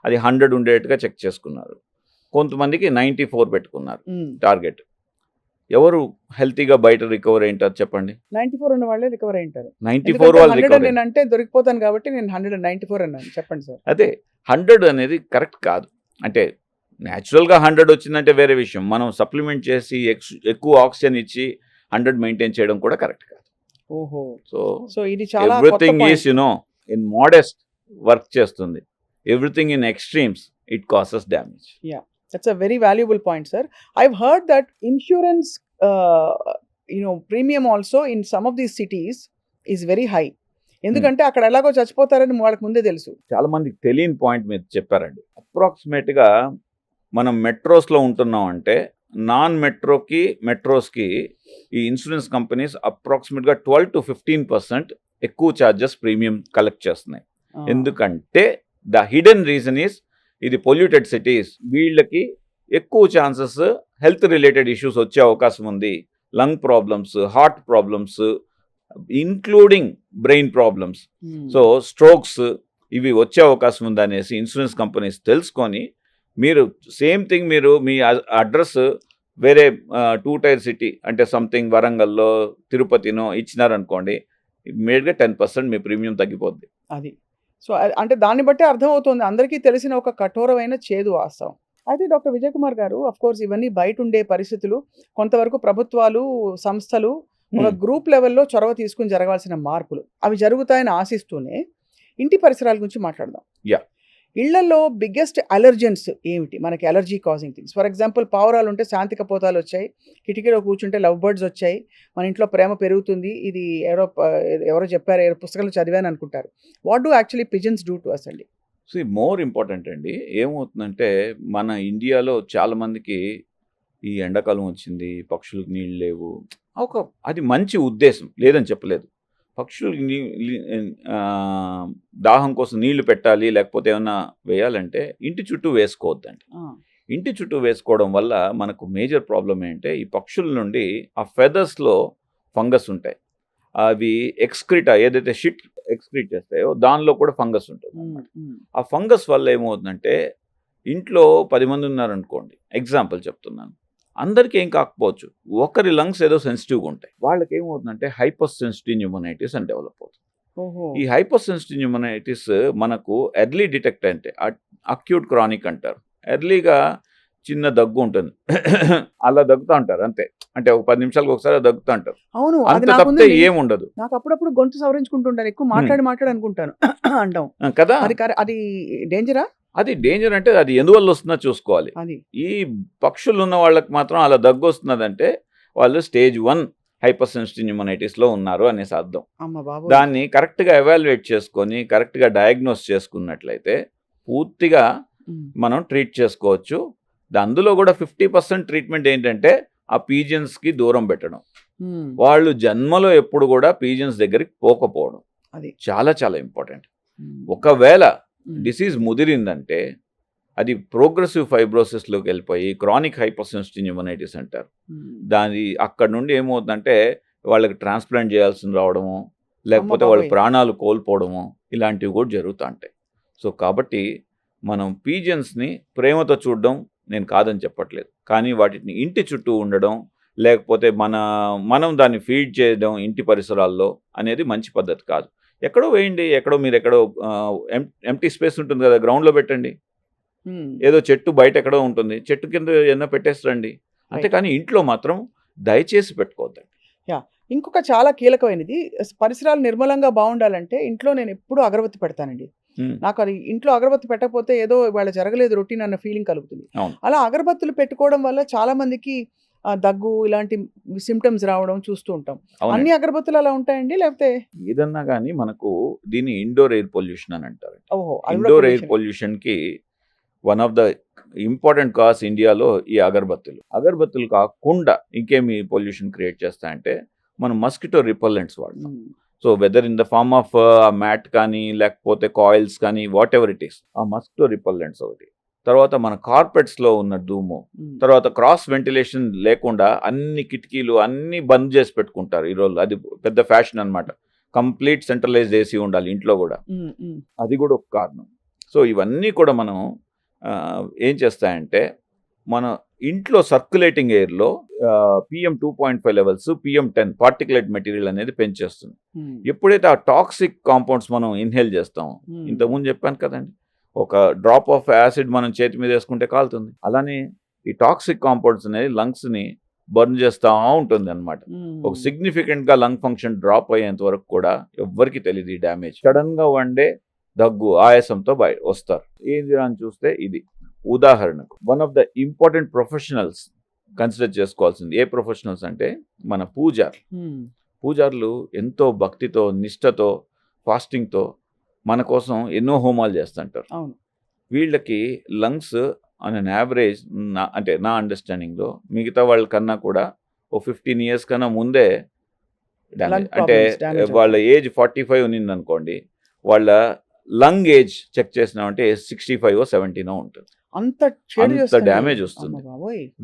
అది 100 ఉండేట్టుగా చెక్ చేసుకున్నారు. కొంతమందికి 94 పెట్టుకున్నారు టార్గెట్. ఎవరు హెల్తీగా బయట రికవర్ అయింటారు చెప్పండి? 94 ఉన్న వాళ్ళే రికవర్ అయింటారు. 94 వాళ్ళు రికవర్. నేను అంటే దొరికిపోతాను కాబట్టి నేను 194 అన్నాను. చెప్పండి సార్. అదే 100 అనేది కరెక్ట్ కాదు. అంటే న్యాచురల్గా 100 వచ్చిందంటే వేరే విషయం. మనం సప్లిమెంట్ చేసి ఎక్కువ ఆక్సిజన్ ఇచ్చి 100 మెయింటైన్ చేయడం కూడా కరెక్ట్ కాదు. ఓహో. సో ఇది చాలా everything is in modest work చేస్తుంది. Everything in extremes it causes damage. That's a very valuable point, sir. I've heard that insurance, premium also in some of these cities is very high. ఎందుకంటే అక్కడ ఎలాగో చచ్చిపోతారని వాళ్ళకి ముందే తెలుసు. చాలా మందికి తెలియని పాయింట్ మీరు చెప్పారండి. అప్రాక్సిమేట్గా మనం మెట్రోస్లో ఉంటున్నాం అంటే నాన్ మెట్రోకి మెట్రోస్కి ఈ ఇన్సూరెన్స్ కంపెనీస్ అప్రాక్సిమేట్గా 12 to 15% ఎక్కువ ఛార్జెస్ ప్రీమియం కలెక్ట్ చేస్తున్నాయి. ఎందుకంటే ద హిడెన్ రీజన్ ఈస్ ఇది పొల్యూటెడ్ సిటీస్, వీళ్ళకి ఎక్కువ ఛాన్సెస్ హెల్త్ రిలేటెడ్ ఇష్యూస్ వచ్చే అవకాశం ఉంది. Lung problems, heart problems, including brain problems, so strokes ఇవి వచ్చే అవకాశం ఉంది అనేసి ఇన్సూరెన్స్ కంపెనీస్ తెలుసుకొని మీరు సేమ్ థింగ్ మీరు మీ అడ్రస్ వేరే 2 tier సిటీ అంటే సంథింగ్ వరంగల్లో తిరుపతినో ఇచ్చినారనుకోండి, ఇమ్మీడియట్గా 10% మీ ప్రీమియం తగ్గిపోద్ది. అది సో అంటే దాన్ని బట్టి అర్థమవుతుంది అందరికీ తెలిసిన ఒక కఠోరమైన చేదు వాస్తవం. అయితే డాక్టర్ విజయ్ కుమార్ గారు, అఫ్ కోర్స్ ఇవన్నీ బయట ఉండే పరిస్థితులు, కొంతవరకు ప్రభుత్వాలు సంస్థలు ఒక గ్రూప్ లెవెల్లో చొరవ తీసుకుని జరగాల్సిన మార్పులు అవి జరుగుతాయని ఆశిస్తూనే ఇంటి పరిసరాల గురించి మాట్లాడదాం. ఇళ్లలో బిగ్గెస్ట్ అలర్జెన్స్ ఏమిటి? మనకి allergy causing things. For example పావురాలు ఉంటే శాంతిక పోతాలు వచ్చాయి, కిటికీలో కూర్చుంటే లవ్ బర్డ్స్ వచ్చాయి, మన ఇంట్లో ప్రేమ పెరుగుతుంది. ఇది ఎవరో చెప్పారు, పుస్తకాలు చదివాను అనుకుంటారు. What do actually pigeons do to us అండి? సో మోర్ ఇంపార్టెంట్ అండి. ఏమవుతుందంటే మన ఇండియాలో చాలామందికి ఈ ఎండాకాలం వచ్చింది, పక్షులకు నీళ్ళు లేవు, అది మంచి ఉద్దేశం లేదని చెప్పలేదు. పక్షులకి దాహం కోసం నీళ్లు పెట్టాలి లేకపోతే ఏమన్నా వేయాలంటే ఇంటి చుట్టూ వేసుకోవద్దండి. ఇంటి చుట్టూ వేసుకోవడం వల్ల మనకు మేజర్ ప్రాబ్లం ఏంటంటే ఈ పక్షుల నుండి ఆ ఫెదర్స్లో ఫంగస్ ఉంటాయి. అవి ఎక్స్క్రీటా ఏదైతే షిట్ ఎక్స్క్రీట్ చేస్తాయో దానిలో కూడా ఫంగస్ ఉంటుంది. ఆ ఫంగస్ వల్ల ఏమవుతుందంటే ఇంట్లో 10 మంది ఉన్నారనుకోండి, ఎగ్జాంపుల్ చెప్తున్నాను, అందరికీ ఏం కాకపోవచ్చు, ఒకరి లంగ్స్ ఏదో సెన్సిటివ్గా ఉంటాయి, వాళ్ళకి ఏమవుతుందంటే హైపర్ సెన్సిటివ్ న్యూమోనైటిస్ అని డెవలప్ అవుతుంది. ఈ హైపర్ సెన్సిటివ్ న్యూమోనైటిస్ మనకు ఎర్లీ డిటెక్ట్ అంటే అక్యూట్ క్రానిక్ అంటారు. ఎర్లీగా చిన్న దగ్గు ఉంటుంది, అలా దగ్గుతూ ఉంటారు అంతే, అంటే ఒక 10 నిమిషాలకు ఒకసారి దగ్గుతూ అంటారు. అవును, అంత తప్పితే ఏముండదు. నాకు అప్పుడప్పుడు గొంతు సవరించుకుంటుంటాను, ఎక్కువ మాట్లాడి అనుకుంటాను అంటాం కదా. అది డేంజరా? అది డేంజర్ అంటే అది ఎందువల్ల వస్తుందో చూసుకోవాలి. ఈ పక్షులు ఉన్న వాళ్ళకి మాత్రం అలా దగ్గు వస్తున్నదంటే వాళ్ళు స్టేజ్ 1 హైపర్ సెన్సిటివ్ న్యూమోనైటిస్లో ఉన్నారు అనేసి అర్థం. దాన్ని కరెక్ట్గా ఎవాల్యుయేట్ చేసుకొని కరెక్ట్గా డయాగ్నోస్ చేసుకున్నట్లయితే పూర్తిగా మనం ట్రీట్ చేసుకోవచ్చు. అందులో కూడా 50% ట్రీట్మెంట్ ఏంటంటే ఆ పీజియన్స్కి దూరం పెట్టడం. వాళ్ళు జన్మలో ఎప్పుడు కూడా పీజియన్స్ దగ్గరికి పోకపోవడం, అది చాలా చాలా ఇంపార్టెంట్. ఒకవేళ డిసీజ్ ముదిరిందంటే అది ప్రోగ్రెసివ్ ఫైబ్రోసిస్లోకి వెళ్ళిపోయి క్రానిక్ హైపర్ సెన్సిటివ్ న్యూమోనైటిస్ అంటారు. దాని అక్కడ నుండి ఏమవుతుందంటే వాళ్ళకి ట్రాన్స్ప్లాంట్ చేయాల్సి రావడము, లేకపోతే వాళ్ళ ప్రాణాలు కోల్పోవడము, ఇలాంటివి కూడా జరుగుతూ ఉంటాయి. సో కాబట్టి మనం పీజియన్స్ని ప్రేమతో చూడడం నేను కాదని చెప్పట్లేదు, కానీ వాటిని ఇంటి చుట్టూ ఉండడం లేకపోతే మనం దాన్ని ఫీడ్ చేయడం ఇంటి పరిసరాల్లో అనేది మంచి పద్ధతి కాదు. ఎక్కడో వేయండి, మీరు ఎక్కడో ఎంప్టీ స్పేస్ ఉంటుంది కదా, గ్రౌండ్లో పెట్టండి. ఏదో చెట్టు బయట ఎక్కడో ఉంటుంది, చెట్టు కింద ఎన్నో పెట్టేస్తారండి. అంతేకాని ఇంట్లో మాత్రం దయచేసి పెట్టుకోవద్దండి. ఇంకొక చాలా కీలకమైనది, పరిసరాలు నిర్మలంగా బాగుండాలంటే ఇంట్లో నేను ఎప్పుడూ అగరబత్తి పెడతానండి. నాకు అది ఇంట్లో అగరబత్తి పెట్టకపోతే ఏదో ఇవాళ జరగలేదు రొటీన్ అన్న ఫీలింగ్ కలుగుతుంది. అవును. అలా అగరబత్తులు పెట్టుకోవడం వల్ల చాలా మందికి దగ్గు ఇలాంటి సిమ్టమ్స్ రావడం చూస్తూ ఉంటాం. అవునండి. అన్ని అగరబత్తులు అలా ఉంటాయండి లేకపోతే? ఏదన్నా కానీ మనకు దీన్ని ఇండోర్ ఎయిర్ పొల్యూషన్ అని అంటారు. ఓహో, అది కూడా ఇండోర్ ఎయిర్ pollution. పొల్యూషన్కి one of the important cause ఇండియాలో ఈ అగరబత్తులు. అగరబత్తులు కాకుండా ఇంకేమి పొల్యూషన్ క్రియేట్ చేస్తాయంటే మనం మస్కిటో రిపల్లెంట్స్ వాడతాం. So whether in the form of mat కానీ లేకపోతే కాయిల్స్ కానీ వాట్ ఎవర్ ఇట్ ఈస్, ఆ మస్కిటో రిపల్లెంట్స్ ఒకటి. తర్వాత మన కార్పెట్స్లో ఉన్న ధూము, తర్వాత క్రాస్ వెంటిలేషన్ లేకుండా అన్ని కిటికీలు అన్నీ బంద్ చేసి పెట్టుకుంటారు ఈరోజు. అది పెద్ద ఫ్యాషన్ అనమాట. కంప్లీట్ సెంట్రలైజ్డ్ ఏసీ ఉండాలి ఇంట్లో కూడా, అది కూడా ఒక కారణం. సో ఇవన్నీ కూడా మనం ఏం చేస్తాయంటే మన ఇంట్లో సర్క్యులేటింగ్ ఎయిర్లో PM 2.5 levels, PM 10 particulate material అనేది పెంచేస్తుంది. ఎప్పుడైతే ఆ టాక్సిక్ కాంపౌండ్స్ మనం ఇన్హేల్ చేస్తామో, ఇంతకుముందు చెప్పాను కదండి, ఒక డ్రాప్ ఆఫ్ యాసిడ్ మనం చేతి మీద వేసుకుంటే కాలుతుంది. అలానే ఈ టాక్సిక్ కాంపౌండ్స్ అనేది లంగ్స్ని బర్న్ చేస్తూ ఉంటుంది అనమాట. ఒక సిగ్నిఫికెంట్గా లంగ్ ఫంక్షన్ డ్రాప్ అయ్యేంత వరకు కూడా ఎవ్వరికి తెలియదు ఈ డ్యామేజ్. సడన్గా వండే దగ్గు, ఆయాసంతో వస్తారు. ఏంది అని చూస్తే ఇది ఉదాహరణకు one of the important professionals consider చేసుకోవాల్సింది. ఏ ప్రొఫెషనల్స్ అంటే మన పూజారులు ఎంతో భక్తితో, నిష్టతో, ఫాస్టింగ్తో మన కోసం ఎన్నో హోమాలు చేస్తుంటారు. వీళ్ళకి లంగ్స్ ఆన్ అన్ యావరేజ్ అంటే నా అండర్స్టాండింగ్లో మిగతా వాళ్ళ కన్నా కూడా ఓ 15 years కన్నా ముందే డ్యామేజ్. అంటే వాళ్ళ ఏజ్ 45 ఉన్నింది అనుకోండి, వాళ్ళ లంగ్ ఏజ్ చెక్ చేసినామంటే 65 or 70 ఉంటుంది. అంత డ్యామేజ్ వస్తుంది.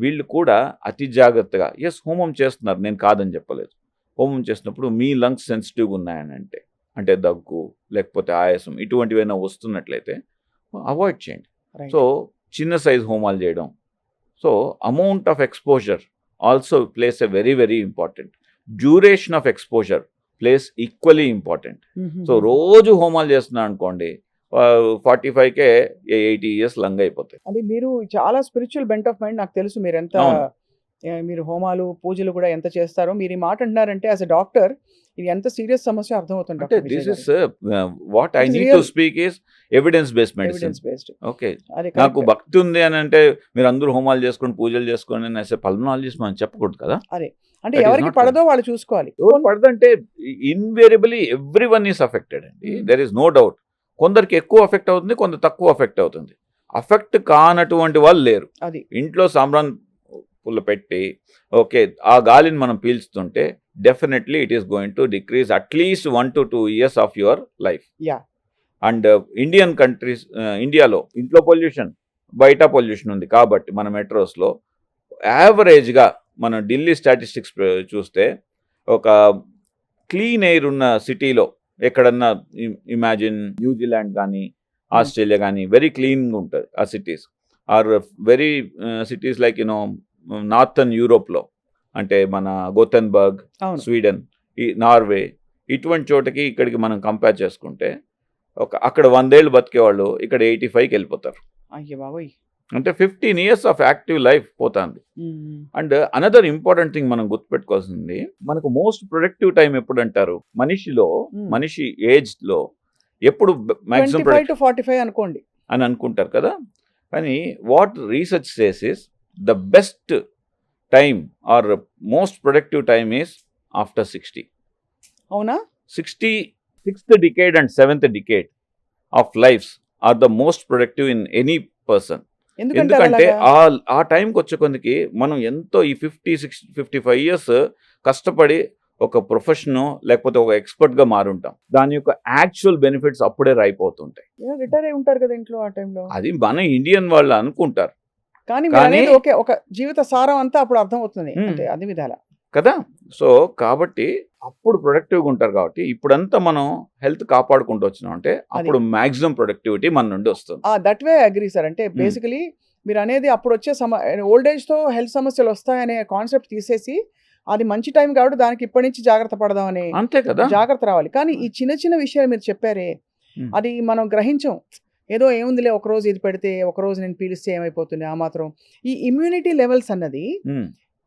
వీళ్ళు కూడా అతి జాగ్రత్తగా, హోమం చేస్తున్నారు, నేను కాదని చెప్పలేదు. హోమం చేసినప్పుడు మీ లంగ్స్ సెన్సిటివ్గా ఉన్నాయని అంటే దగ్గు లేకపోతే ఆయాసం ఇటువంటివైనా వస్తున్నట్లయితే అవాయిడ్ చేయండి. సో చిన్న సైజ్ హోమాలు చేయడం. So amount of exposure also place a very very important. Duration of exposure place equally important. So రోజు హోమాలు చేస్తున్నా అనుకోండి, 45కే 80 years లంగ్ అయిపోతాయి. అది మీరు చాలా స్పిరిచువల్ బెంట్ ఆఫ్ మైండ్, నాకు తెలుసు. మీరు ఎంత మీరు హోమాలు పూజలు కూడా ఎంత చేస్తారో. మీరు ఈ మాట అంటున్నారంటే యాజ్ ఎ డాక్టర్ ఇది ఎంత సీరియస్ సమస్య అర్థమవుతుంది. అంటే this is what I need to speak is evidence based medicine. Okay, నాకు భక్తి ఉంది అని అంటే మీరు అందరూ హోమాలు చేసుకొని పూజలు చేసుకొని అనేసి పల్మనాలజిస్ట్ మనం చెప్పకూడదు కదా. అదే అంటే ఎవరికి పడదో వాళ్ళు చూసుకోవాలి. పడదంటే ఇన్వేరియబుల్లీ ఎవ్రీవన్ ఈస్ అఫెక్టెడ్ అండి. There is no doubt. కొందరికి ఎక్కువ అఫెక్ట్ అవుతుంది, కొందరు తక్కువ అఫెక్ట్ అవుతుంది. అఫెక్ట్ కానటువంటి వాళ్ళు లేరు. అది ఇంట్లో సాంబ్రాన్ పుల్ల పెట్టి ఓకే ఆ గాలిని మనం పీల్చుతుంటే definitely it is going to decrease at least 1 to 2 years of your life. And Indian countries, ఇండియాలో ఇంట్లో పొల్యూషన్, బయట పొల్యూషన్ ఉంది కాబట్టి మన మెట్రోస్లో యావరేజ్గా మన ఢిల్లీ స్టాటిస్టిక్స్ చూస్తే ఒక క్లీన్ ఎయిర్ ఉన్న సిటీలో ఎక్కడన్నా ఇమాజిన్ న్యూజిలాండ్ కానీ ఆస్ట్రేలియా కానీ వెరీ క్లీన్గా ఉంటుంది ఆ సిటీస్. Or very cities like northern యూరోప్లో అంటే మన గోథెన్బర్గ్, స్వీడన్, ఈ నార్వే, ఇటువంటి చోటకి ఇక్కడికి మనం కంపేర్ చేసుకుంటే అక్కడ 100 ఏళ్ళు బతికేవాళ్ళు ఇక్కడ 85కి వెళ్ళిపోతారు. అంటే 15 years ఆఫ్ యాక్టివ్ లైఫ్ పోతుంది. అండ్ అనదర్ ఇంపార్టెంట్ థింగ్ మనం గుర్తుపెట్టుకోవాల్సింది, మనకు మోస్ట్ ప్రొడక్టివ్ టైం ఎప్పుడు అంటారు మనిషి ఏజ్ లో ఎప్పుడు మాక్సిమం 25 to 45 అనుకోండి అని అనుకుంటారు కదా. కానీ what research says is the best time or most productive time is after 60. అవునా? 66th decade and 7th decade of lives are the most productive in any person. ఎందుకంటే ఆ టైంకి వచ్చే కొందికి మనం ఎంతో ఈ 50-55 years కష్టపడి ఒక ప్రొఫెషనో లేకపోతే ఒక ఎక్స్పర్ట్గా మారుంటాం. దాని యొక్క యాక్చువల్ బెనిఫిట్స్ అప్పుడే రైపోతుంటాయి. రిటైర్ అయి ఉంటారు కదా ఇంట్లో ఆ టైంలో. అది మన ఇండియన్ వాళ్ళు అనుకుంటారు, కానీ ఒక జీవిత సారం అంతా అప్పుడు అర్థం అవుతుంది అన్ని విధాల కదా. సో కాబట్టి అప్పుడు ప్రొడక్టివ్గా ఉంటారు. కాబట్టి ఇప్పుడంతా మనం హెల్త్ కాపాడుకుంటూ వచ్చినాం అంటే అప్పుడు మాక్సిమం ప్రొడక్టివిటీ మన నుండి వస్తుంది. That way agree sir. అంటే బేసికలీ మీరు అనేది అప్పుడు వచ్చే ఓల్డ్ ఏజ్తో హెల్త్ సమస్యలు వస్తాయనే కాన్సెప్ట్ తీసేసి అది మంచి టైం కాబట్టి దానికి ఇప్పటి నుంచి జాగ్రత్త పడదామని, అంతే కదా, జాగ్రత్త రావాలి. కానీ ఈ చిన్న చిన్న విషయాలు మీరు చెప్పారే అది మనం గ్రహించాం. ఏదో ఏముందిలే ఒకరోజు ఇది పెడితే ఒకరోజు నేను పీలిస్తే ఏమైపోతుంది ఆ మాత్రం. ఈ ఇమ్యూనిటీ లెవెల్స్ అన్నది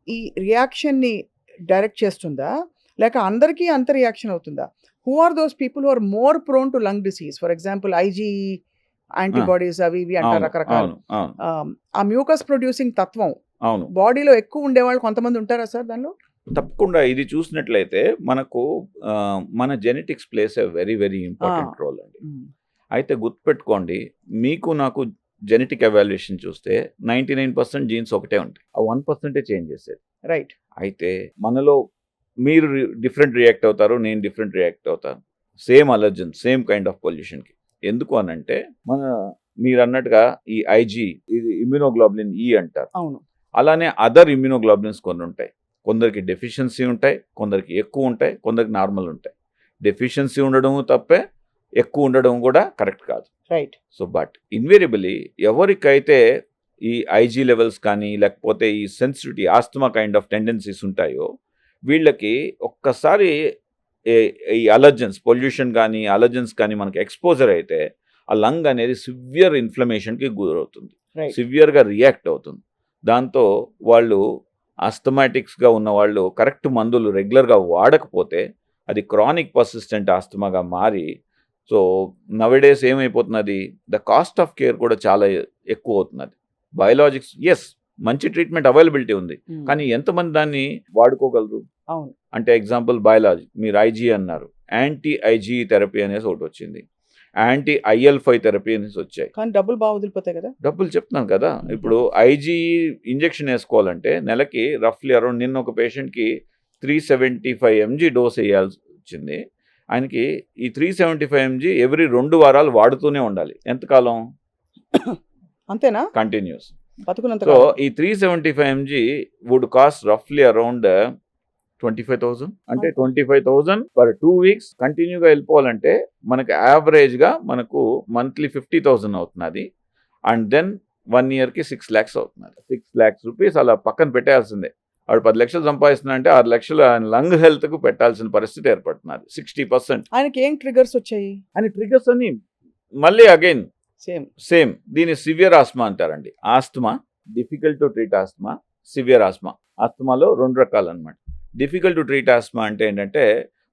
ఈ రియాక్షన్ని డైరెక్ట్ చేస్తుందా? లేక అందరికీ అంత రియాక్షన్ అవుతుందా? Who are those people who are more prone to lung disease? For example IgE antibodies అవి ఇవి అంటారు అవును రకరకాలు. అవును అవును ఆ మ్యూకస్ ప్రొడ్యూసింగ్ తత్వం అవును బాడీలో ఎక్కువ ఉండేవాళ్ళు కొంతమంది ఉంటారా సార్ దానిలో? తప్పకుండా ఇది చూసినట్లయితే మనకు మన genetics plays a very very important role అండి. అయితే గుర్తుపెట్టుకోండి, మీకు నాకు జెనెటిక్ ఎవాల్యుయేషన్ చూస్తే 99% జీన్స్ ఒకటే ఉంటాయి, ఆ 1% చేంజ్ చేసేది. రైట్. అయితే మనలో మీరు డిఫరెంట్ రియాక్ట్ అవుతారు, నేను డిఫరెంట్ రియాక్ట్ అవుతాను. Same allergen, same kind of పొల్యూషన్కి. ఎందుకు అనంటే మీరు అన్నట్టుగా ఈ ఐజీ, ఇది ఇమ్యూనోగ్లోబులిన్ ఈ అంటారు. అవును. అలానే అదర్ ఇమ్యూనోగ్లోబులిన్స్ కొన్ని ఉంటాయి. కొందరికి డెఫిషియన్సీ ఉంటాయి, కొందరికి ఎక్కువ ఉంటాయి, కొందరికి నార్మల్ ఉంటాయి. డెఫిషియన్సీ ఉండడము తప్పే, ఎక్కువ ఉండడం కూడా కరెక్ట్ కాదు. రైట్. సో బట్ ఇన్వేరియబుల్లీ ఎవరికైతే ఈ ఐజీ లెవెల్స్ కానీ లేకపోతే ఈ sensitivity asthma kind of tendencies ఉంటాయో వీళ్ళకి ఒక్కసారి ఈ అలర్జన్స్, పొల్యూషన్ కానీ అలర్జన్స్ కానీ మనకి ఎక్స్పోజర్ అయితే ఆ లంగ్ అనేది సివియర్ ఇన్ఫ్లమేషన్కి గురవుతుంది, సివియర్గా రియాక్ట్ అవుతుంది. దాంతో వాళ్ళు ఆస్తమాటిక్స్గా ఉన్న వాళ్ళు కరెక్ట్ మందులు రెగ్యులర్గా వాడకపోతే అది క్రానిక్ పర్సిస్టెంట్ ఆస్తమాగా మారి, సో నవడేస్ ఏమైపోతున్నది, ద కాస్ట్ ఆఫ్ కేర్ కూడా చాలా ఎక్కువ అవుతున్నది. బయోలాజిక్స్ ఎస్ మంచి ట్రీట్మెంట్ అవైలబిలిటీ ఉంది, కానీ ఎంతమంది దాన్ని వాడుకోగలరు? అవును. అంటే ఎగ్జాంపుల్ బయాలజీ, మీరు ఐజీ అన్నారు, యాంటీ ఐజీ థెరపీ అనేసి ఒకటి వచ్చింది, యాంటీ IL-5 థెరపీ అనేసి వచ్చాయి. కానీ డబ్బులు బాగా వదిలిపోతాయి కదా. డబ్బులు చెప్తున్నాను కదా. ఇప్పుడు ఐజీ ఇంజెక్షన్ వేసుకోవాలంటే నెలకి రఫ్లీ అరౌండ్, నిన్న ఒక పేషెంట్కి 375 mg డోస్ వేయాల్సి వచ్చింది. ఆయనకి ఈ 375 mg ఎవ్రీ 2 వారాలు వాడుతూనే ఉండాలి. ఎంతకాలం? అంతేనా? కంటిన్యూస్. బతుకున్నంత. సో ఈ 375 mg వుడ్ కాస్ట్ రఫ్లీ అరౌండ్ 25,000. అంటే 25,000 పర్ 2 weeks కంటిన్యూగా వెళ్ళిపోవాలంటే మనకు యావరేజ్గా మనకు మంత్లీ 50,000 అవుతున్నది. అండ్ దెన్ 1 yearకి 6 lakhs అవుతున్నది. 6 lakhs రూపీస్ అలా పక్కన పెట్టాల్సిందే. వాడు 10 లక్షలు సంపాదిస్తున్నా అంటే 6 లక్షలు ఆయన లంగ్ హెల్త్కు పెట్టాల్సిన పరిస్థితి ఏర్పడుతున్నది. 60%. ఆయనకి ఏం ట్రిగర్స్ వచ్చాయి? అని ట్రిగర్స్ అని మళ్ళీ అగైన్ సేమ్ దీన్ని సివియర్ ఆస్మా అంటారండి. Asthma, difficult to treat asthma, severe asthma. ఆస్తమాలో 2 రకాలు అనమాట. డిఫికల్ట్ టు ట్రీట్ ఆస్మా అంటే ఏంటంటే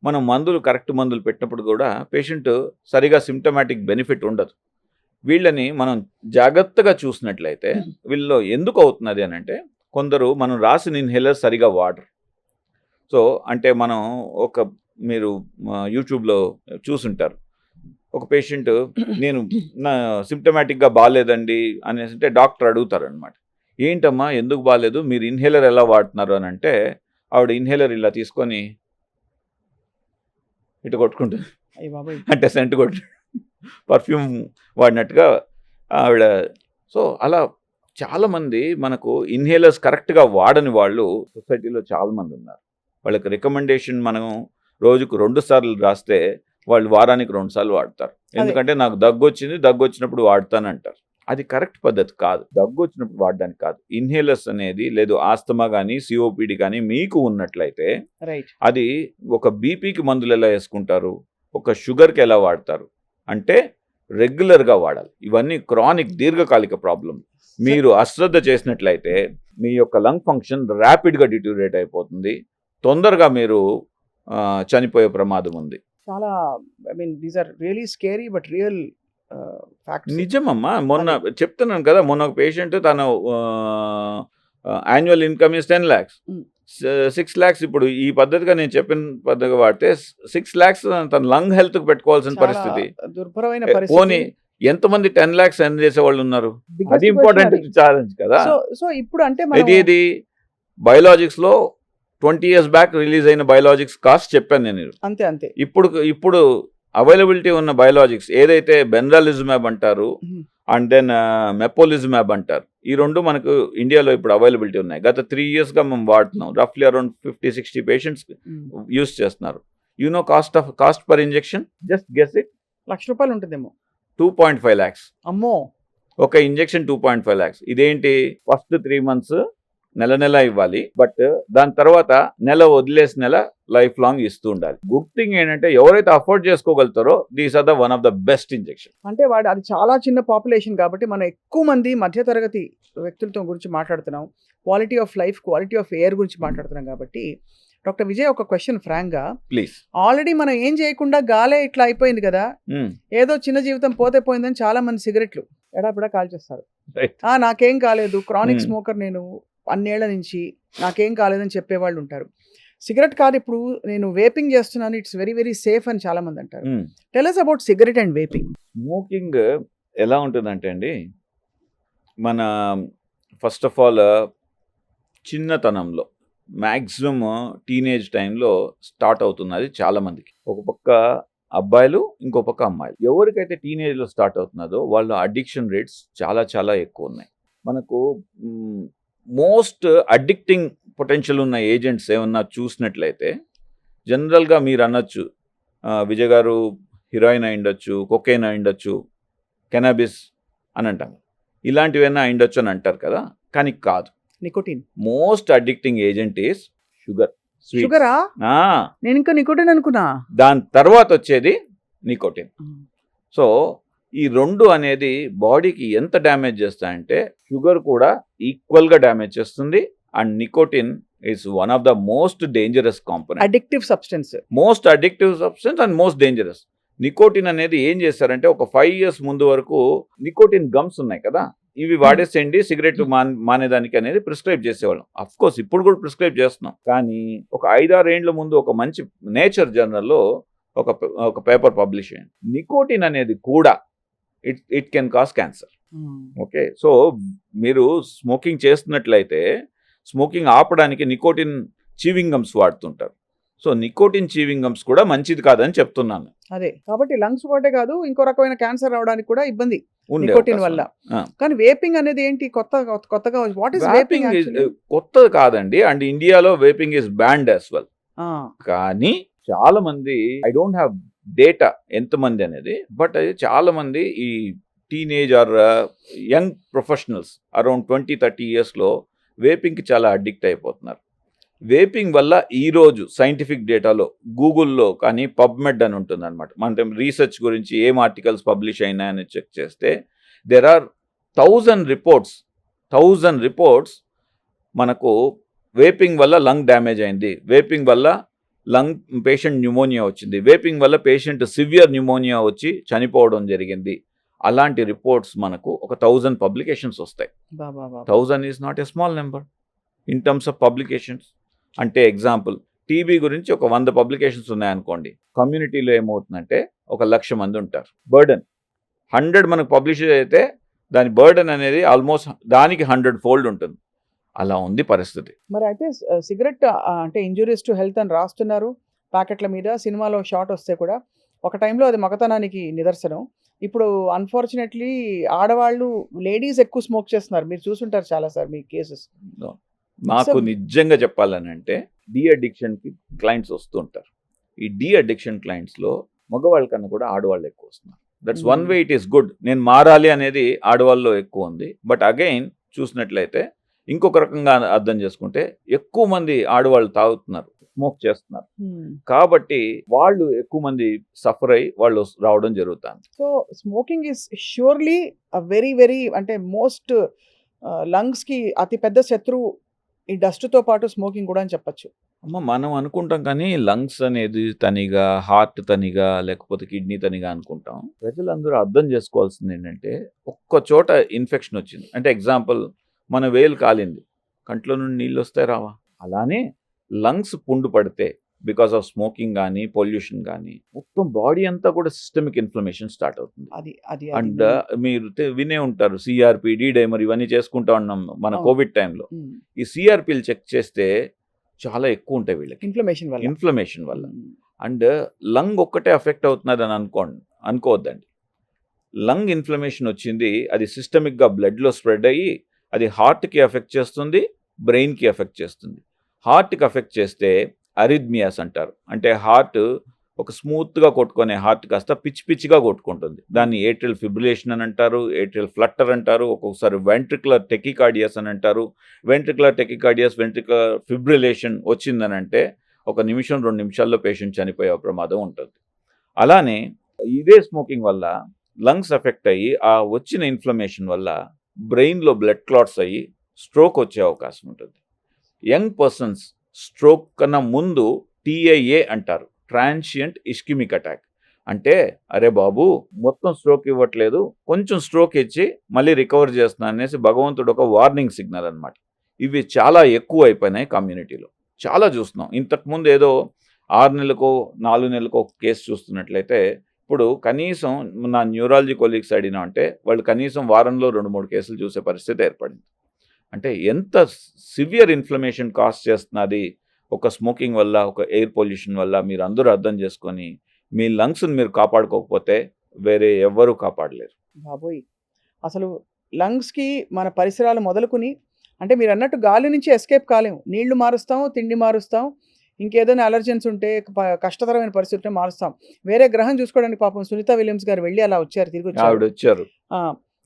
మనం మందులు కరెక్ట్ మందులు పెట్టినప్పుడు కూడా పేషెంట్ సరిగా సిమ్టమాటిక్ బెనిఫిట్ ఉండదు. వీళ్ళని మనం జాగ్రత్తగా చూసినట్లయితే వీళ్ళలో ఎందుకు అవుతున్నది అని అంటే, కొందరు మనం రాసిన ఇన్హేలర్ సరిగా వాడరు. సో అంటే మనం మీరు యూట్యూబ్లో చూసుంటారు, ఒక పేషెంట్ నేను నా సిమ్టమాటిక్గా బాగాలేదండి అనేసి అంటే డాక్టర్ అడుగుతారు అనమాట, ఏంటమ్మా ఎందుకు బాగాలేదు, మీరు ఇన్హేలర్ ఎలా వాడుతున్నారు అని అంటే ఆవిడ ఇన్హేలర్ ఇలా తీసుకొని ఇటు కొట్టుకుంటుంది, అంటే సెంట్ కొట్టు పర్ఫ్యూమ్ వాడినట్టుగా ఆవిడ. సో అలా చాలామంది మనకు ఇన్హేలర్స్ కరెక్ట్గా వాడని వాళ్ళు సొసైటీలో చాలామంది ఉన్నారు. వాళ్ళకి రికమెండేషన్ మనం రోజుకు 2 సార్లు రాస్తే వాళ్ళు వారానికి 2 సార్లు వాడతారు. ఎందుకంటే నాకు దగ్గు వచ్చినప్పుడు వాడతానంటారు. అది కరెక్ట్ పద్ధతి కాదు. దగ్గు వచ్చినప్పుడు వాడడానికి కాదు. ఇన్హేలర్స్ అనేది లేదు ఆస్తమా కానీ సిఓపిడి కానీ మీకు ఉన్నట్లయితే అది ఒక బీపీకి మందులు ఎలా వేసుకుంటారు, ఒక షుగర్కి ఎలా వాడతారు అంటే రెగ్యులర్గా వాడాలి. ఇవన్నీ క్రానిక్ దీర్ఘకాలిక ప్రాబ్లం. మీరు అశ్రద్ధ చేసినట్లయితే మీ యొక్క లంగ్ ఫంక్షన్ ర్యాపిడ్గా డిటోరియేట్ అయిపోతుంది, తొందరగా మీరు చనిపోయే ప్రమాదం ఉంది. చాలా these are really scary but real facts. నిజమమ్మా. మొన్న చెప్తున్నాను కదా, మొన్న ఒక పేషెంట్ తన annual income is 10 lakhs, 6 lakhs ఇప్పుడు ఈ పద్ధతిగా నేను చెప్పిన పద్ధతిగా వాడితే 6 lakhs తన లంగ్ హెల్త్కి పెట్టుకోవాల్సిన పరిస్థితి. దుర్భరమైన పోనీ ఎంతమంది 10 lakhs ఎర్న్ చేసే వాళ్ళు ఉన్నారు? అది ఇంపార్టెంట్ ఛాలెంజ్ కదా. సో ఇప్పుడు అంటే ఇది బయోలాజిక్స్ లో 20 years బ్యాక్ రిలీజ్ అయిన బయోలాజిక్స్ కాస్ట్ చెప్పాను నేను. అంతే. ఇప్పుడు అవైలబిలిటీ ఉన్న బయోలాజిక్స్ ఏదైతే బెంజాలిజుమాబ్ అంటారు అండ్ దెన్ మెపోలిజుమాబ్ అంటారు, ఈ 2 మనకు ఇండియాలో ఇప్పుడు అవైలబిలిటీ ఉన్నాయి. గత 3 yearsగా మేము వాడుతున్నాం. రఫ్లీ అరౌండ్ 50-60 పేషెంట్స్ యూస్ చేస్తున్నారు. You know cost per injection, just guess it, ₹1,00,000 ఉంటుందేమో. 2.5 lakhs. అమ్మో. ఒక ఇంజెక్షన్ 2.5 lakhs. ఇదేంటి, ఫస్ట్ 3 months నెల నెల ఇవ్వాలి, బట్ దాని తర్వాత నెల వదిలేసి నెల లైఫ్ లాంగ్ ఇస్తూ ఉండాలి. గుడ్ థింగ్ ఏంటంటే ఎవరైతే అఫోర్డ్ చేసుకోగలుగుతారో these are the one of the best injection. అంటే వాడు అది చాలా చిన్న పాపులేషన్ కాబట్టి మనం ఎక్కువ మంది మధ్యతరగతి వ్యక్తులతో గురించి మాట్లాడుతున్నాం, quality of life, quality of air గురించి మాట్లాడుతున్నాం కాబట్టి డాక్టర్ విజయ్ ఒక క్వశ్చన్ ఫ్రాంక్గా, ప్లీజ్. ఆల్రెడీ మనం ఏం చేయకుండా గాలే ఇట్లా అయిపోయింది కదా, ఏదో చిన్న జీవితం పోతే పోయిందని చాలా మంది సిగరెట్లు ఎడాపిడా కాల్చేస్తారు. నాకేం కాలేదు, క్రానిక్ స్మోకర్ నేను అన్నేళ్ల నుంచి, నాకేం కాలేదని చెప్పేవాళ్ళు ఉంటారు. సిగరెట్ కాదు, ఇప్పుడు నేను వేపింగ్ చేస్తున్నాను, ఇట్స్ వెరీ వెరీ సేఫ్ అని చాలా మంది అంటారు. Tell us about cigarette and vaping. Smoking ఎలా ఉంటుందంటే అండి, మన ఫస్ట్ ఆఫ్ ఆల్ చిన్నతనంలో మ్యాక్సిమం టీనేజ్ టైంలో స్టార్ట్ అవుతున్నది చాలా మందికి. ఒక పక్క అబ్బాయిలు, ఇంకో పక్క అమ్మాయిలు. ఎవరికైతే టీనేజ్లో స్టార్ట్ అవుతున్నదో వాళ్ళ అడిక్షన్ రేట్స్ చాలా చాలా ఎక్కువ ఉన్నాయి. మనకు మోస్ట్ అడిక్టింగ్ పొటెన్షియల్ ఉన్న ఏజెంట్స్ ఏమన్నా చూసినట్లయితే జనరల్గా మీరు అనొచ్చు, విజయ్ గారు హీరోయిన్ అయి ఉండొచ్చు, కొకైన్ అయి ఉండొచ్చు, కెనాబిస్ అని అంటాం, ఇలాంటివైనా అయి ఉండొచ్చు అని అంటారు కదా, కానీ కాదు. Nicotine most addicting agent is sugar. షుగరా? నేను ఇంకా నికోటిన్ అనుకున్నా. దాని తర్వాత వచ్చేది నికోటిన్. సో ఈ రెండు అనేది బాడీకి ఎంత డ్యామేజ్ చేస్తాయంటే షుగర్ కూడా ఈక్వల్గా డ్యామేజ్ చేస్తుంది, and nicotine is one of the most dangerous component. Addictive substance, most addictive substance and most dangerous. Nicotine అనేది ఏం చేస్తారంటే ఒక 5 years ముందు వరకు నికోటిన్ గమ్స్ ఉన్నాయి కదా, ఇవి వాడేసేయండి సిగరెట్ మానేదానికి అనేది ప్రిస్క్రైబ్ చేసేవాళ్ళం. అఫ్ కోర్స్ ఇప్పుడు కూడా ప్రిస్క్రైబ్ చేస్తున్నాం, కానీ ఒక 5-6 ఏళ్ల ముందు ఒక మంచి నేచర్ జర్నల్లో ఒక పేపర్ పబ్లిష్ అయ్యింది. నికోటిన్ అనేది కూడా it can cause cancer. Okay, so మీరు స్మోకింగ్ చేస్తున్నట్లయితే స్మోకింగ్ ఆపడానికి నికోటిన్ చీవింగ్ గమ్స్ వాడుతుంటారు. సో నికోటిన్ చీవింగ్ గమ్స్ కూడా మంచిది కాదని చెప్తున్నాను. అదే కాబట్టి లంగ్స్ ఒకటే కాదు, ఇంకో రకమైన క్యాన్సర్ రావడానికి కూడా ఇబ్బంది నికోటిన్ వల్ల. కానీ వేపింగ్ అనేది ఏంటి కొత్తగా? What is vaping? కొత్తది కాదండి, అండ్ ఇండియాలో vaping is banned as well. కానీ చాలా మంది, ఐ డోంట్ హ్యావ్ డేటా ఎంతమంది అనేది, బట్ అది చాలా మంది ఈ teenage or young professionals around 20-30 yearsలో వేపింగ్కి చాలా అడిక్ట్ అయిపోతున్నారు. వేపింగ్ వల్ల ఈరోజు సైంటిఫిక్ డేటాలో గూగుల్లో కానీ పబ్మెడ్ అని ఉంటుంది అనమాట, మన రీసెర్చ్ గురించి ఏం ఆర్టికల్స్ పబ్లిష్ అయినాయని చెక్ చేస్తే దెర్ ఆర్ 1000 రిపోర్ట్స్ మనకు వేపింగ్ వల్ల లంగ్ డ్యామేజ్ అయింది, వేపింగ్ వల్ల లంగ్ పేషెంట్ న్యూమోనియా వచ్చింది, వేపింగ్ వల్ల పేషెంట్ సివియర్ న్యూమోనియా వచ్చి చనిపోవడం జరిగింది. అలాంటి రిపోర్ట్స్ మనకు ఒక 1000 పబ్లికేషన్స్ వస్తాయి. 1000 is not a small number in terms of publications. అంటే ఎగ్జాంపుల్, టీబీ గురించి ఒక 100 పబ్లికేషన్స్ ఉన్నాయనుకోండి, కమ్యూనిటీలో ఏమవుతుందంటే 1,00,000 మంది ఉంటారు. బర్డన్ 100 మనకు పబ్లిష్ అయితే దాని బర్డన్ అనేది ఆల్మోస్ట్ దానికి 100-fold ఉంటుంది. అలా ఉంది పరిస్థితి. మరి అయితే సిగరెట్ అంటే ఇంజూరీస్ టు హెల్త్ అని రాస్తున్నారు ప్యాకెట్ల మీద, సినిమాలో షాట్ వస్తే కూడా ఒక టైంలో అది మగతనానికి నిదర్శనం. ఇప్పుడు అన్ఫార్చునేట్లీ ఆడవాళ్ళు, లేడీస్ ఎక్కువ స్మోక్ చేస్తున్నారు, మీరు చూసుంటారు చాలా సార్ మీ కేసెస్. నాకు నిజంగా చెప్పాలని అంటే డీ అడిక్షన్కి క్లయింట్స్ వస్తుంటారు. ఈ డీ అడిక్షన్ క్లయింట్స్లో మగవాళ్ళ కన్నా కూడా ఆడవాళ్ళు ఎక్కువ వస్తున్నారు. That's one way it is good. నేను మారాలి అనేది ఆడవాళ్ళలో ఎక్కువ ఉంది, బట్ అగైన్ చూసినట్లయితే ఇంకొక రకంగా అర్థం చేసుకుంటే ఎక్కువ మంది ఆడవాళ్ళు తాగుతున్నారు, స్మోక్ చేస్తున్నారు, కాబట్టి వాళ్ళు ఎక్కువ మంది సఫర్ అయ్యి వాళ్ళు రావడం జరుగుతుంది. So smoking is surely very very అంటే మోస్ట్ లంగ్స్కి అతి పెద్ద శత్రువు ఈ డస్ట్తో పాటు స్మోకింగ్ కూడా అని చెప్పచ్చు. మనం అనుకుంటాం కానీ లంగ్స్ అనేది తనిగా, హార్ట్ తనిగా, లేకపోతే కిడ్నీ తనిగా అనుకుంటాం. ప్రజలందరూ అర్థం చేసుకోవాల్సింది ఏంటంటే ఒక్క చోట ఇన్ఫెక్షన్ వచ్చింది అంటే, ఎగ్జాంపుల్ మన వేలు కాలింది, కంట్లో నుండి నీళ్ళు వస్తే రావా? అలానే లంగ్స్ పుండు పడితే బికాస్ ఆఫ్ స్మోకింగ్ కానీ పొల్యూషన్ కానీ మొత్తం బాడీ అంతా కూడా సిస్టమిక్ ఇన్ఫ్లమేషన్ స్టార్ట్ అవుతుంది. అండ్ మీరు వినే ఉంటారు సిఆర్పి, డైమర్ ఇవన్నీ చేసుకుంటా ఉన్నాం మన కోవిడ్ టైంలో. ఈ సిఆర్పిలు చెక్ చేస్తే చాలా ఎక్కువ ఉంటాయి వీళ్ళకి ఇన్ఫ్లమేషన్ వల్ల. అండ్ లంగ్ ఒక్కటే అఫెక్ట్ అవుతున్నది అని అనుకోవద్దండి. లంగ్ ఇన్ఫ్లమేషన్ వచ్చింది, అది సిస్టమిక్గా బ్లడ్లో స్ప్రెడ్ అయ్యి అది హార్ట్కి ఎఫెక్ట్ చేస్తుంది, బ్రెయిన్కి ఎఫెక్ట్ చేస్తుంది. హార్ట్కి ఎఫెక్ట్ చేస్తే అరిథ్మియాస్ అంటారు, అంటే హార్ట్ ఒక స్మూత్గా కొట్టుకునే హార్ట్ కాస్త పిచ్చి పిచ్చిగా కొట్టుకుంటుంది. దాన్ని ఏట్రియల్ ఫిబ్రిలేషన్ అని అంటారు, ఏట్రియల్ ఫ్లట్టర్ అంటారు, ఒక్కొక్కసారి వెంట్రికులర్ టెకికార్డియస్ అని అంటారు. వెంట్రికులర్ టెకికార్డియస్, వెంట్రికులర్ ఫిబ్రిలేషన్ వచ్చిందని అంటే 1 నిమిషం 2 నిమిషాల్లో పేషెంట్ చనిపోయే ప్రమాదం ఉంటుంది. అలానే ఇదే స్మోకింగ్ వల్ల లంగ్స్ ఎఫెక్ట్ అయ్యి ఆ వచ్చిన ఇన్ఫ్లమేషన్ వల్ల బ్రెయిన్లో బ్లడ్ క్లాట్స్ అయ్యి స్ట్రోక్ వచ్చే అవకాశం ఉంటుంది. యంగ్ పర్సన్స్ స్ట్రోక్ కన్నా ముందు TIA అంటారు, ట్రాన్షియంట్ ఇస్కిమిక్ అటాక్. అంటే అరే బాబు మొత్తం స్ట్రోక్ ఇవ్వట్లేదు, కొంచెం స్ట్రోక్ ఇచ్చి మళ్ళీ రికవర్ చేస్తున్నా అనేసి భగవంతుడు ఒక వార్నింగ్ సిగ్నల్ అనమాట. ఇవి చాలా ఎక్కువ అయిపోయినాయి కమ్యూనిటీలో, చాలా చూస్తున్నాం. ఇంతకుముందు ఏదో 6 నెలలకో 4 నెలలకో కేసు చూస్తున్నట్లయితే ఇప్పుడు కనీసం నా న్యూరాలజీ కొలీగ్స్ అడిగినా అంటే వాళ్ళు కనీసం వారంలో 2-3 కేసులు చూసే పరిస్థితి ఏర్పడింది. అంటే ఎంత సివియర్ ఇన్ఫ్లమేషన్ కాజ్ చేస్తున్నది ఒక స్మోకింగ్ వల్ల, ఒక ఎయిర్ పొల్యూషన్ వల్ల మీరు అందరూ అర్థం చేసుకొని మీ లంగ్స్ని మీరు కాపాడుకోకపోతే వేరే ఎవ్వరూ కాపాడలేరు. బాబోయ్! అసలు లంగ్స్‌కి మన పరిసరాలు మొదలుకొని అంటే మీరు అన్నట్టు గాలి నుంచి ఎస్కేప్ కాలేము. నీళ్లు మారుస్తాం, తిండి మారుస్తాం, ఇంకేదైనా అలర్జెన్స్ ఉంటే కష్టతరమైన పరిస్థితి ఉంటే మారుస్తాం. వేరే గ్రహం చూసుకోవడానికి పాపం సునీత విలియమ్స్ గారు వెళ్ళి అలా వచ్చారు, తిరిగి వచ్చారు. ఆవిడ వచ్చారు. ఆ,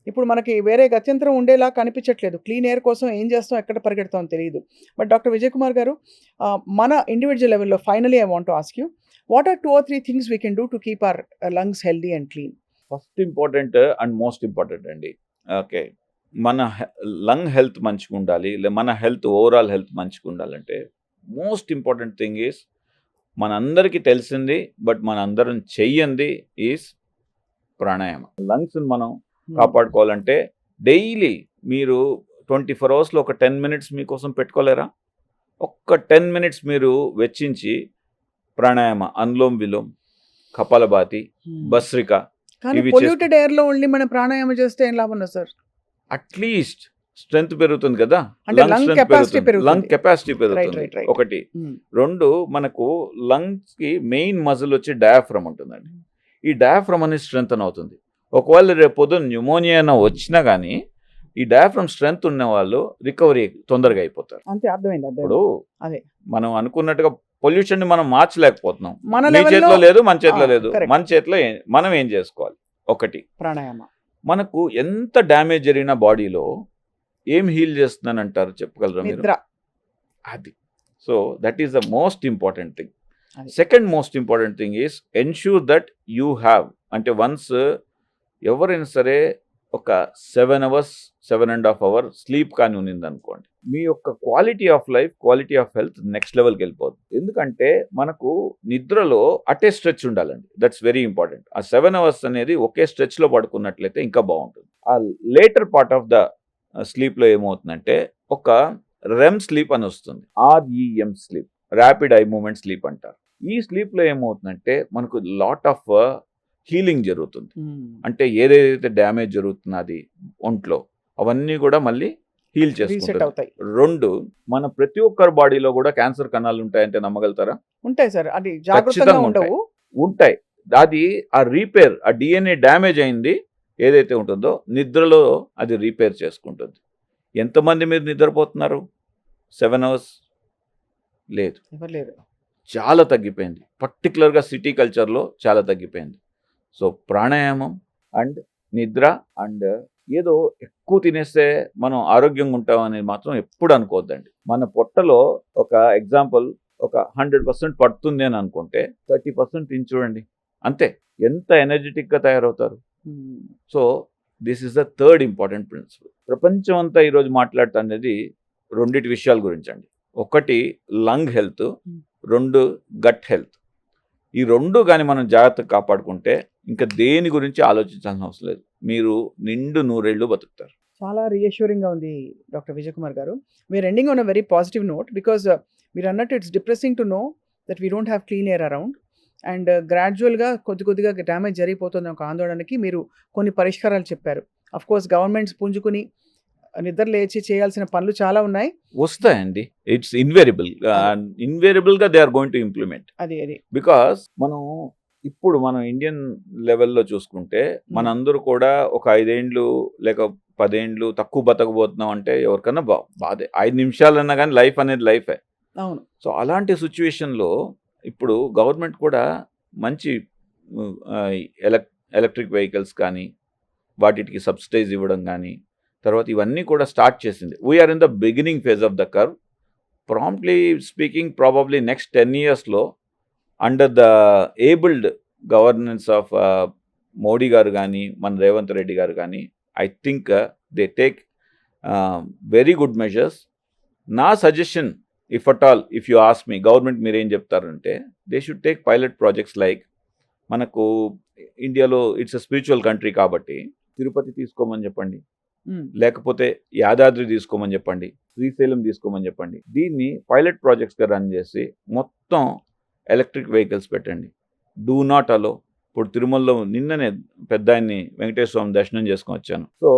ఇప్పుడు మనకి వేరే గత్యంతరం ఉండేలా కనిపించట్లేదు. క్లీన్ ఎయిర్ కోసం ఏం చేస్తాం, ఎక్కడ పరిగెడతాం తెలియదు. బట్ డాక్టర్ విజయ్ కుమార్ గారు, మన ఇండివిజువల్ లెవెల్లో finally I want to ask you, what are 2 or 3 things we can do to keep our lungs healthy and clean? First important and most important అండి, ఓకే, మన లంగ్ హెల్త్ మంచిగా ఉండాలి, మన health overall health మంచిగా ఉండాలంటే most important thing is మనందరికీ తెలిసింది but మనందరం చెయ్యంది ఈజ్ ప్రాణాయామం. లంగ్స్ని మనం కాపాడుకోవాలంటే డైలీ మీరు 24 అవర్స్లో ఒక 10 మినిట్స్ మీకోసం పెట్టుకోలేరా? ఒక్క 10 మినిట్స్ మీరు వెచ్చించి ప్రాణాయామ, అనులోమ్ విలోమ్, కపాలభాతి, భస్రిక, కానీ ఇవి పొల్యూటెడ్ ఎయిర్లో ఉండి మనం ప్రాణాయామం చేస్తే ఏం లాభం ఉంది సార్? అట్లీస్ట్ స్ట్రెంత్ పెరుగుతుంది కదా, అంటే లంగ్ కెపాసిటీ పెరుగుతుంది. లంగ్ కెపాసిటీ రైట్ పెరుగుతుంది, రైట్ రైట్. ఒకటి. 2, మనకు లంగ్స్ కి మెయిన్ మజిల్ వచ్చి డయాఫ్రమ్ ఉంటుందండి. ఈ డయాఫ్రమ్ అనేది స్ట్రెంగ్తన్ అవుతుంది. ఒకవేళ రేపు పొద్దున్న న్యూమోనియా వచ్చినా కానీ ఈ డయాఫ్రమ్ స్ట్రెంగ్త్ ఉన్న వాళ్ళు రికవరీ తొందరగా అయిపోతారు. అంతే, అర్థమైంది. ఇప్పుడు అదే మనం అనుకున్నట్టుగా పొల్యూషన్ ని మనం మార్చలేకపోతున్నాం. మన మీ లెవెల్లో చేతిలో లేదు, మన చేతిలో లేదు. correct. మన చేతిలో మనం ఏం చేసుకోవాలి? ఒకటి, ప్రాణాయామ. మనకు ఎంత డ్యామేజ్ జరిగిన బాడీలో ఏం హీల్ చేస్తుందని అంటారు, చెప్పగలరా మీరు? నిద్ర. అది. So that is the most important thing. అది. Second most important thing is ensure that you have, అంటే వన్స్ ఎవరైనా సరే ఒక 7 hours 7.5 hours స్లీప్ కానీ ఉన్నింది అనుకోండి, మీ యొక్క quality of life, quality of health next లెవెల్కి వెళ్ళిపోతుంది. ఎందుకంటే మనకు నిద్రలో అటే స్ట్రెచ్ ఉండాలండి, దట్స్ వెరీ ఇంపార్టెంట్. ఆ 7 hours అనేది ఒకే స్ట్రెచ్లో పడుకున్నట్లయితే ఇంకా బాగుంటుంది. ఆ లేటర్ పార్ట్ ఆఫ్ ద స్లీప్లో ఏమవుతుందంటే ఒక రెమ్ స్లీప్ అని వస్తుంది, REM sleep, rapid eye movement sleep అంటారు. ఈ స్లీప్లో ఏమవుతుందంటే మనకు లాట్ ఆఫ్ హీలింగ్ జరుగుతుంది. అంటే ఏదైతే డ్యామేజ్ జరుగుతున్నది ఒంట్లో అవన్నీ కూడా మళ్ళీ హీల్ రీసెట్ చేసుకుంటుంది. అవుతాయి. 2, మన ప్రతి ఒక్కరి బాడీలో కూడా క్యాన్సర్ కణాలు ఉంటాయంటే నమ్మగలుగుతారా? ఉంటాయి సార్, అది జాగ్రత్తగా ఖచ్చితంగా ఉంటాయి. ఉండవు. ఉంటాయి. అది ఆ రీపేర్, ఆ DNA డ్యామేజ్ అయింది ఏదైతే ఉంటుందో నిద్రలో అది రీపేర్ చేసుకుంటుంది. ఎంతమంది మీరు నిద్రపోతున్నారు 7 hours? లేదు, ఎవరు లేరు. చాలా తగ్గిపోయింది. పర్టికులర్గా సిటీ కల్చర్లో చాలా తగ్గిపోయింది. సో ప్రాణాయామం అండ్ నిద్ర అండ్ ఏదో ఎక్కువ తినేస్తే మనం ఆరోగ్యంగా ఉంటాం అనేది మాత్రం ఎప్పుడు అనుకోవద్దండి. మన పొట్టలో ఒక ఎగ్జాంపుల్ ఒక 100% పడుతుంది అని అనుకుంటే 30% తిని చూడండి, అంతే. ఎంత ఎనర్జెటిక్గా తయారవుతారు. So this is the third important principle. ప్రపంచం అంతా ఈరోజు మాట్లాడుతున్నది 2 విషయాల గురించి అండి. ఒకటి లంగ్ హెల్త్, 2 గట్ హెల్త్. ఈ 2 కానీ మనం జాగ్రత్తగా కాపాడుకుంటే ఇంకా దేని గురించి ఆలోచించాల్సిన అవసరం లేదు. మీరు నిండు 100 ఏళ్ళు బతుకుతారు. చాలా రీఅష్యూరింగ్గా ఉంది డాక్టర్ విజయ్ కుమార్ గారు. We're ending on a very positive note, because మీరు అన్నట్టు it's depressing to know that we don't have clean air around, and గ్రాడ్యువల్గా కొద్దిగా డ్యామేజ్ జరిగిపోతుంది ఒక ఆందోళనకి మీరు కొన్ని పరిష్కారాలు చెప్పారు. అఫ్ కోర్స్ గవర్నమెంట్స్ పుంజుకుని నిద్ర లేచి చేయాల్సిన పనులు చాలా ఉన్నాయి. వస్తాయండి, ఇట్స్ ఇన్వేరియబుల్గా they are going to implement. అది బికాస్ ఇప్పుడు మనం ఇండియన్ లెవెల్లో చూసుకుంటే మనందరూ కూడా ఒక 5 ఏండ్లు లేక 10 ఏండ్లు తక్కువ బతకబోతున్నాం అంటే ఎవరికన్నా బాధే. 5 నిమిషాలన్నా కానీ లైఫ్ అనేది లైఫే. అవును. సో అలాంటి సిచ్యువేషన్లో ఇప్పుడు గవర్నమెంట్ కూడా మంచి ఎలక్ట్రిక్ వెహికల్స్ కానీ వాటికి సబ్సిడైజ్ ఇవ్వడం కానీ తర్వాత ఇవన్నీ కూడా స్టార్ట్ చేసింది. We are in the beginning phase of the curve. Promptly speaking probably next 10 yearsలో under the abled governance of Modi గారు కానీ మన రేవంత్ రెడ్డి గారు కానీ I think they take very good measures. నా suggestion if at all if you ask me government మీరు ఏం చెప్తారంటే they should take pilot projects like మనకు ఇండియాలో ఇట్స్ అ స్పిరిచువల్ కంట్రీ కాబట్టి తిరుపతి తీసుకోమని చెప్పండి, లేకపోతే యాదాద్రి తీసుకోమని చెప్పండి, శ్రీశైలం తీసుకోమని చెప్పండి. దీన్ని పైలట్ ప్రాజెక్ట్స్గా రన్ చేసి మొత్తం ఎలక్ట్రిక్ వెహికల్స్ పెట్టండి. Do not allow. ఇప్పుడు తిరుమలలో నిన్ననే పెద్ద ఆయన్ని వెంకటేశ్వర స్వామి దర్శనం చేసుకొని వచ్చాను. సో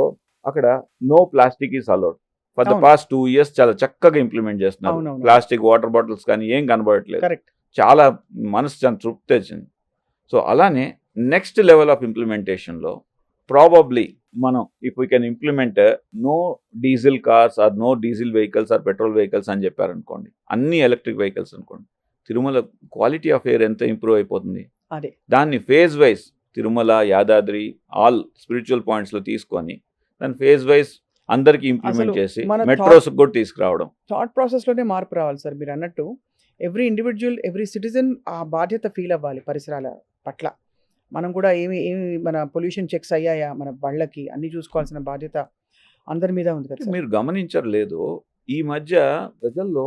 అక్కడ no plastic is allowed. For the past 2 years చాలా చక్కగా ఇంప్లిమెంట్ చేస్తున్నారు. ప్లాస్టిక్ వాటర్ బాటిల్స్ కానీ ఏం కనబడట్లేదు. చాలా మనసు చాలా తృప్తి వచ్చింది. సో అలానే నెక్స్ట్ లెవెల్ ఆఫ్ ఇంప్లిమెంటేషన్లో ప్రాబబ్లీ మనం if we can implement no diesel cars or no diesel vehicles or petrol vehicles అని చెప్పారనుకోండి, అన్ని ఎలక్ట్రిక్ వెహికల్స్ అనుకోండి, తిరుమల క్వాలిటీ ఆఫ్ ఎయిర్ ఎంత ఇంప్రూవ్ అయిపోతుంది. దాన్ని phase wise Tirumala Yadadri all spiritual పాయింట్స్లో తీసుకొని దాన్ని ఫేజ్ వైజ్ అందరికి ఇంప్లిమెంట్ చేసి మెట్రోస్ కూడా తీసుకురావడం. థాట్ ప్రాసెస్లోనే మార్పు రావాలి సార్. మీరు అన్నట్టు ఎవ్రీ ఇండివిజువల్ ఎవ్రీ సిటిజన్ ఆ బాధ్యత ఫీల్ అవ్వాలి పరిసరాల పట్ల. మనం కూడా ఏమి మన పొల్యూషన్ చెక్స్ అయ్యాయా మన బళ్ళకి అన్ని చూసుకోవాల్సిన బాధ్యత అందరి మీద ఉంది కదా. మీరు గమనించరు లేదు, ఈ మధ్య ప్రజల్లో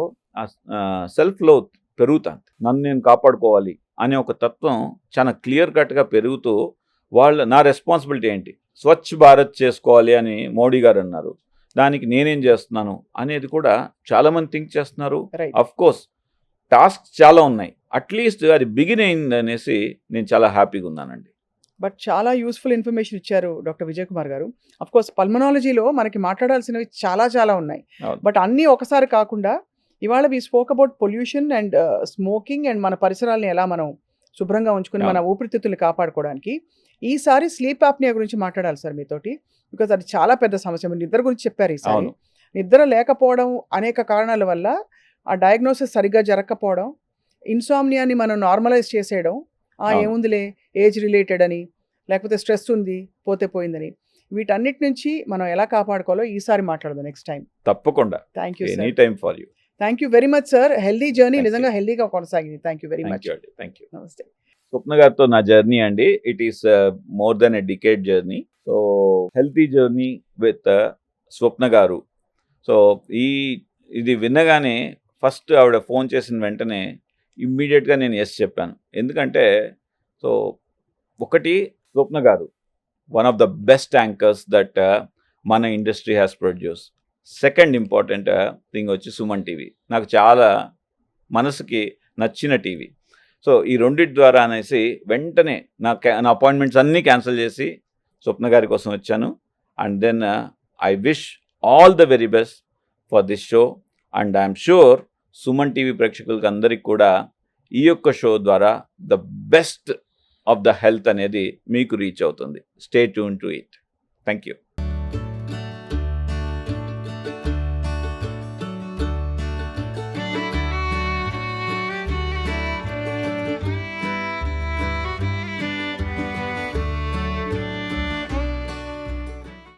సెల్ఫ్ లో పెరుగుతుంది. నన్ను నేను కాపాడుకోవాలి అనే ఒక తత్వం చాలా క్లియర్ కట్గా పెరుగుతూ నా రెస్పాన్సిబిలిటీ ఏంటి, స్వచ్ఛ భారత్ చేసుకోవాలి అని మోడీ గారు అన్నారు. దానికి నేనేం చేస్తున్నాను అనేది కూడా చాలామంది థింక్ చేస్తున్నారు. అఫ్ కోర్స్ టాస్క్ చాలా ఉన్నాయి, అట్లీస్ట్ అది బిగిన్ అయింది అనేసి నేను చాలా హ్యాపీగా ఉన్నానండి. బట్ చాలా యూస్ఫుల్ ఇన్ఫర్మేషన్ ఇచ్చారు డాక్టర్ విజయ్ కుమార్ గారు. అఫ్ కోర్స్ పల్మనాలజీలో మనకి మాట్లాడాల్సినవి చాలా ఉన్నాయి. బట్ అన్నీ ఒకసారి కాకుండా ఇవాళ we spoke about pollution and smoking and మన పరిసరాలను ఎలా మనం శుభ్రంగా ఉంచుకుని మన ఊపిరితిత్తుల్ని కాపాడుకోవడానికి. ఈసారి స్లీప్ యాప్నియా గురించి మాట్లాడాలి సార్ మీతోటి, బికాజ్ అది చాలా పెద్ద సమస్య. మీరు నిద్ర గురించి చెప్పారు. ఈసారి నిద్ర లేకపోవడం అనేక కారణాల వల్ల ఆ డయాగ్నోసిస్ సరిగ్గా జరగకపోవడం, ఇన్సామ్నియాని మనం నార్మలైజ్ చేసేయడం, ఏముందిలే ఏజ్ రిలేటెడ్ అని, లేకపోతే స్ట్రెస్ ఉంది పోతే పోయిందని, వీటన్నిటి నుంచి మనం ఎలా కాపాడుకోవాలో ఈసారి మాట్లాడదాం నెక్స్ట్ టైం. తప్పకుండా. Thank you any time for you. Thank you very much sir. Healthy journey నిజంగా హెల్దీగా కొనసాగింది. Thank you very much. Thank you. నమస్తే. స్వప్న గారితో నా జర్నీ అండి, it is more than a decade journey. So healthy journey with Swapna గారు. So ఇది విన్నగానే first ఆవిడ ఫోన్ చేసిన వెంటనే ఇమ్మీడియట్గా నేను ఎస్ చెప్పాను. ఎందుకంటే సో ఒకటి స్వప్న గారు one of the best anchors that మన industry has produce. Second important thing వచ్చి సుమన్ టీవీ నాకు చాలా మనసుకి నచ్చిన టీవీ. సో ఈ రెండింటి ద్వారా అనేసి వెంటనే నా అపాయింట్మెంట్స్ అన్నీ క్యాన్సిల్ చేసి స్వప్న గారి కోసం వచ్చాను. And then I wish all the very best for this show. And I'm sure Suman TV ప్రేక్షకులకి అందరికి కూడా ఈ యొక్క షో ద్వారా the best of the health అనేది మీకు రీచ్ అవుతుంది. Stay tune to it. Thank you.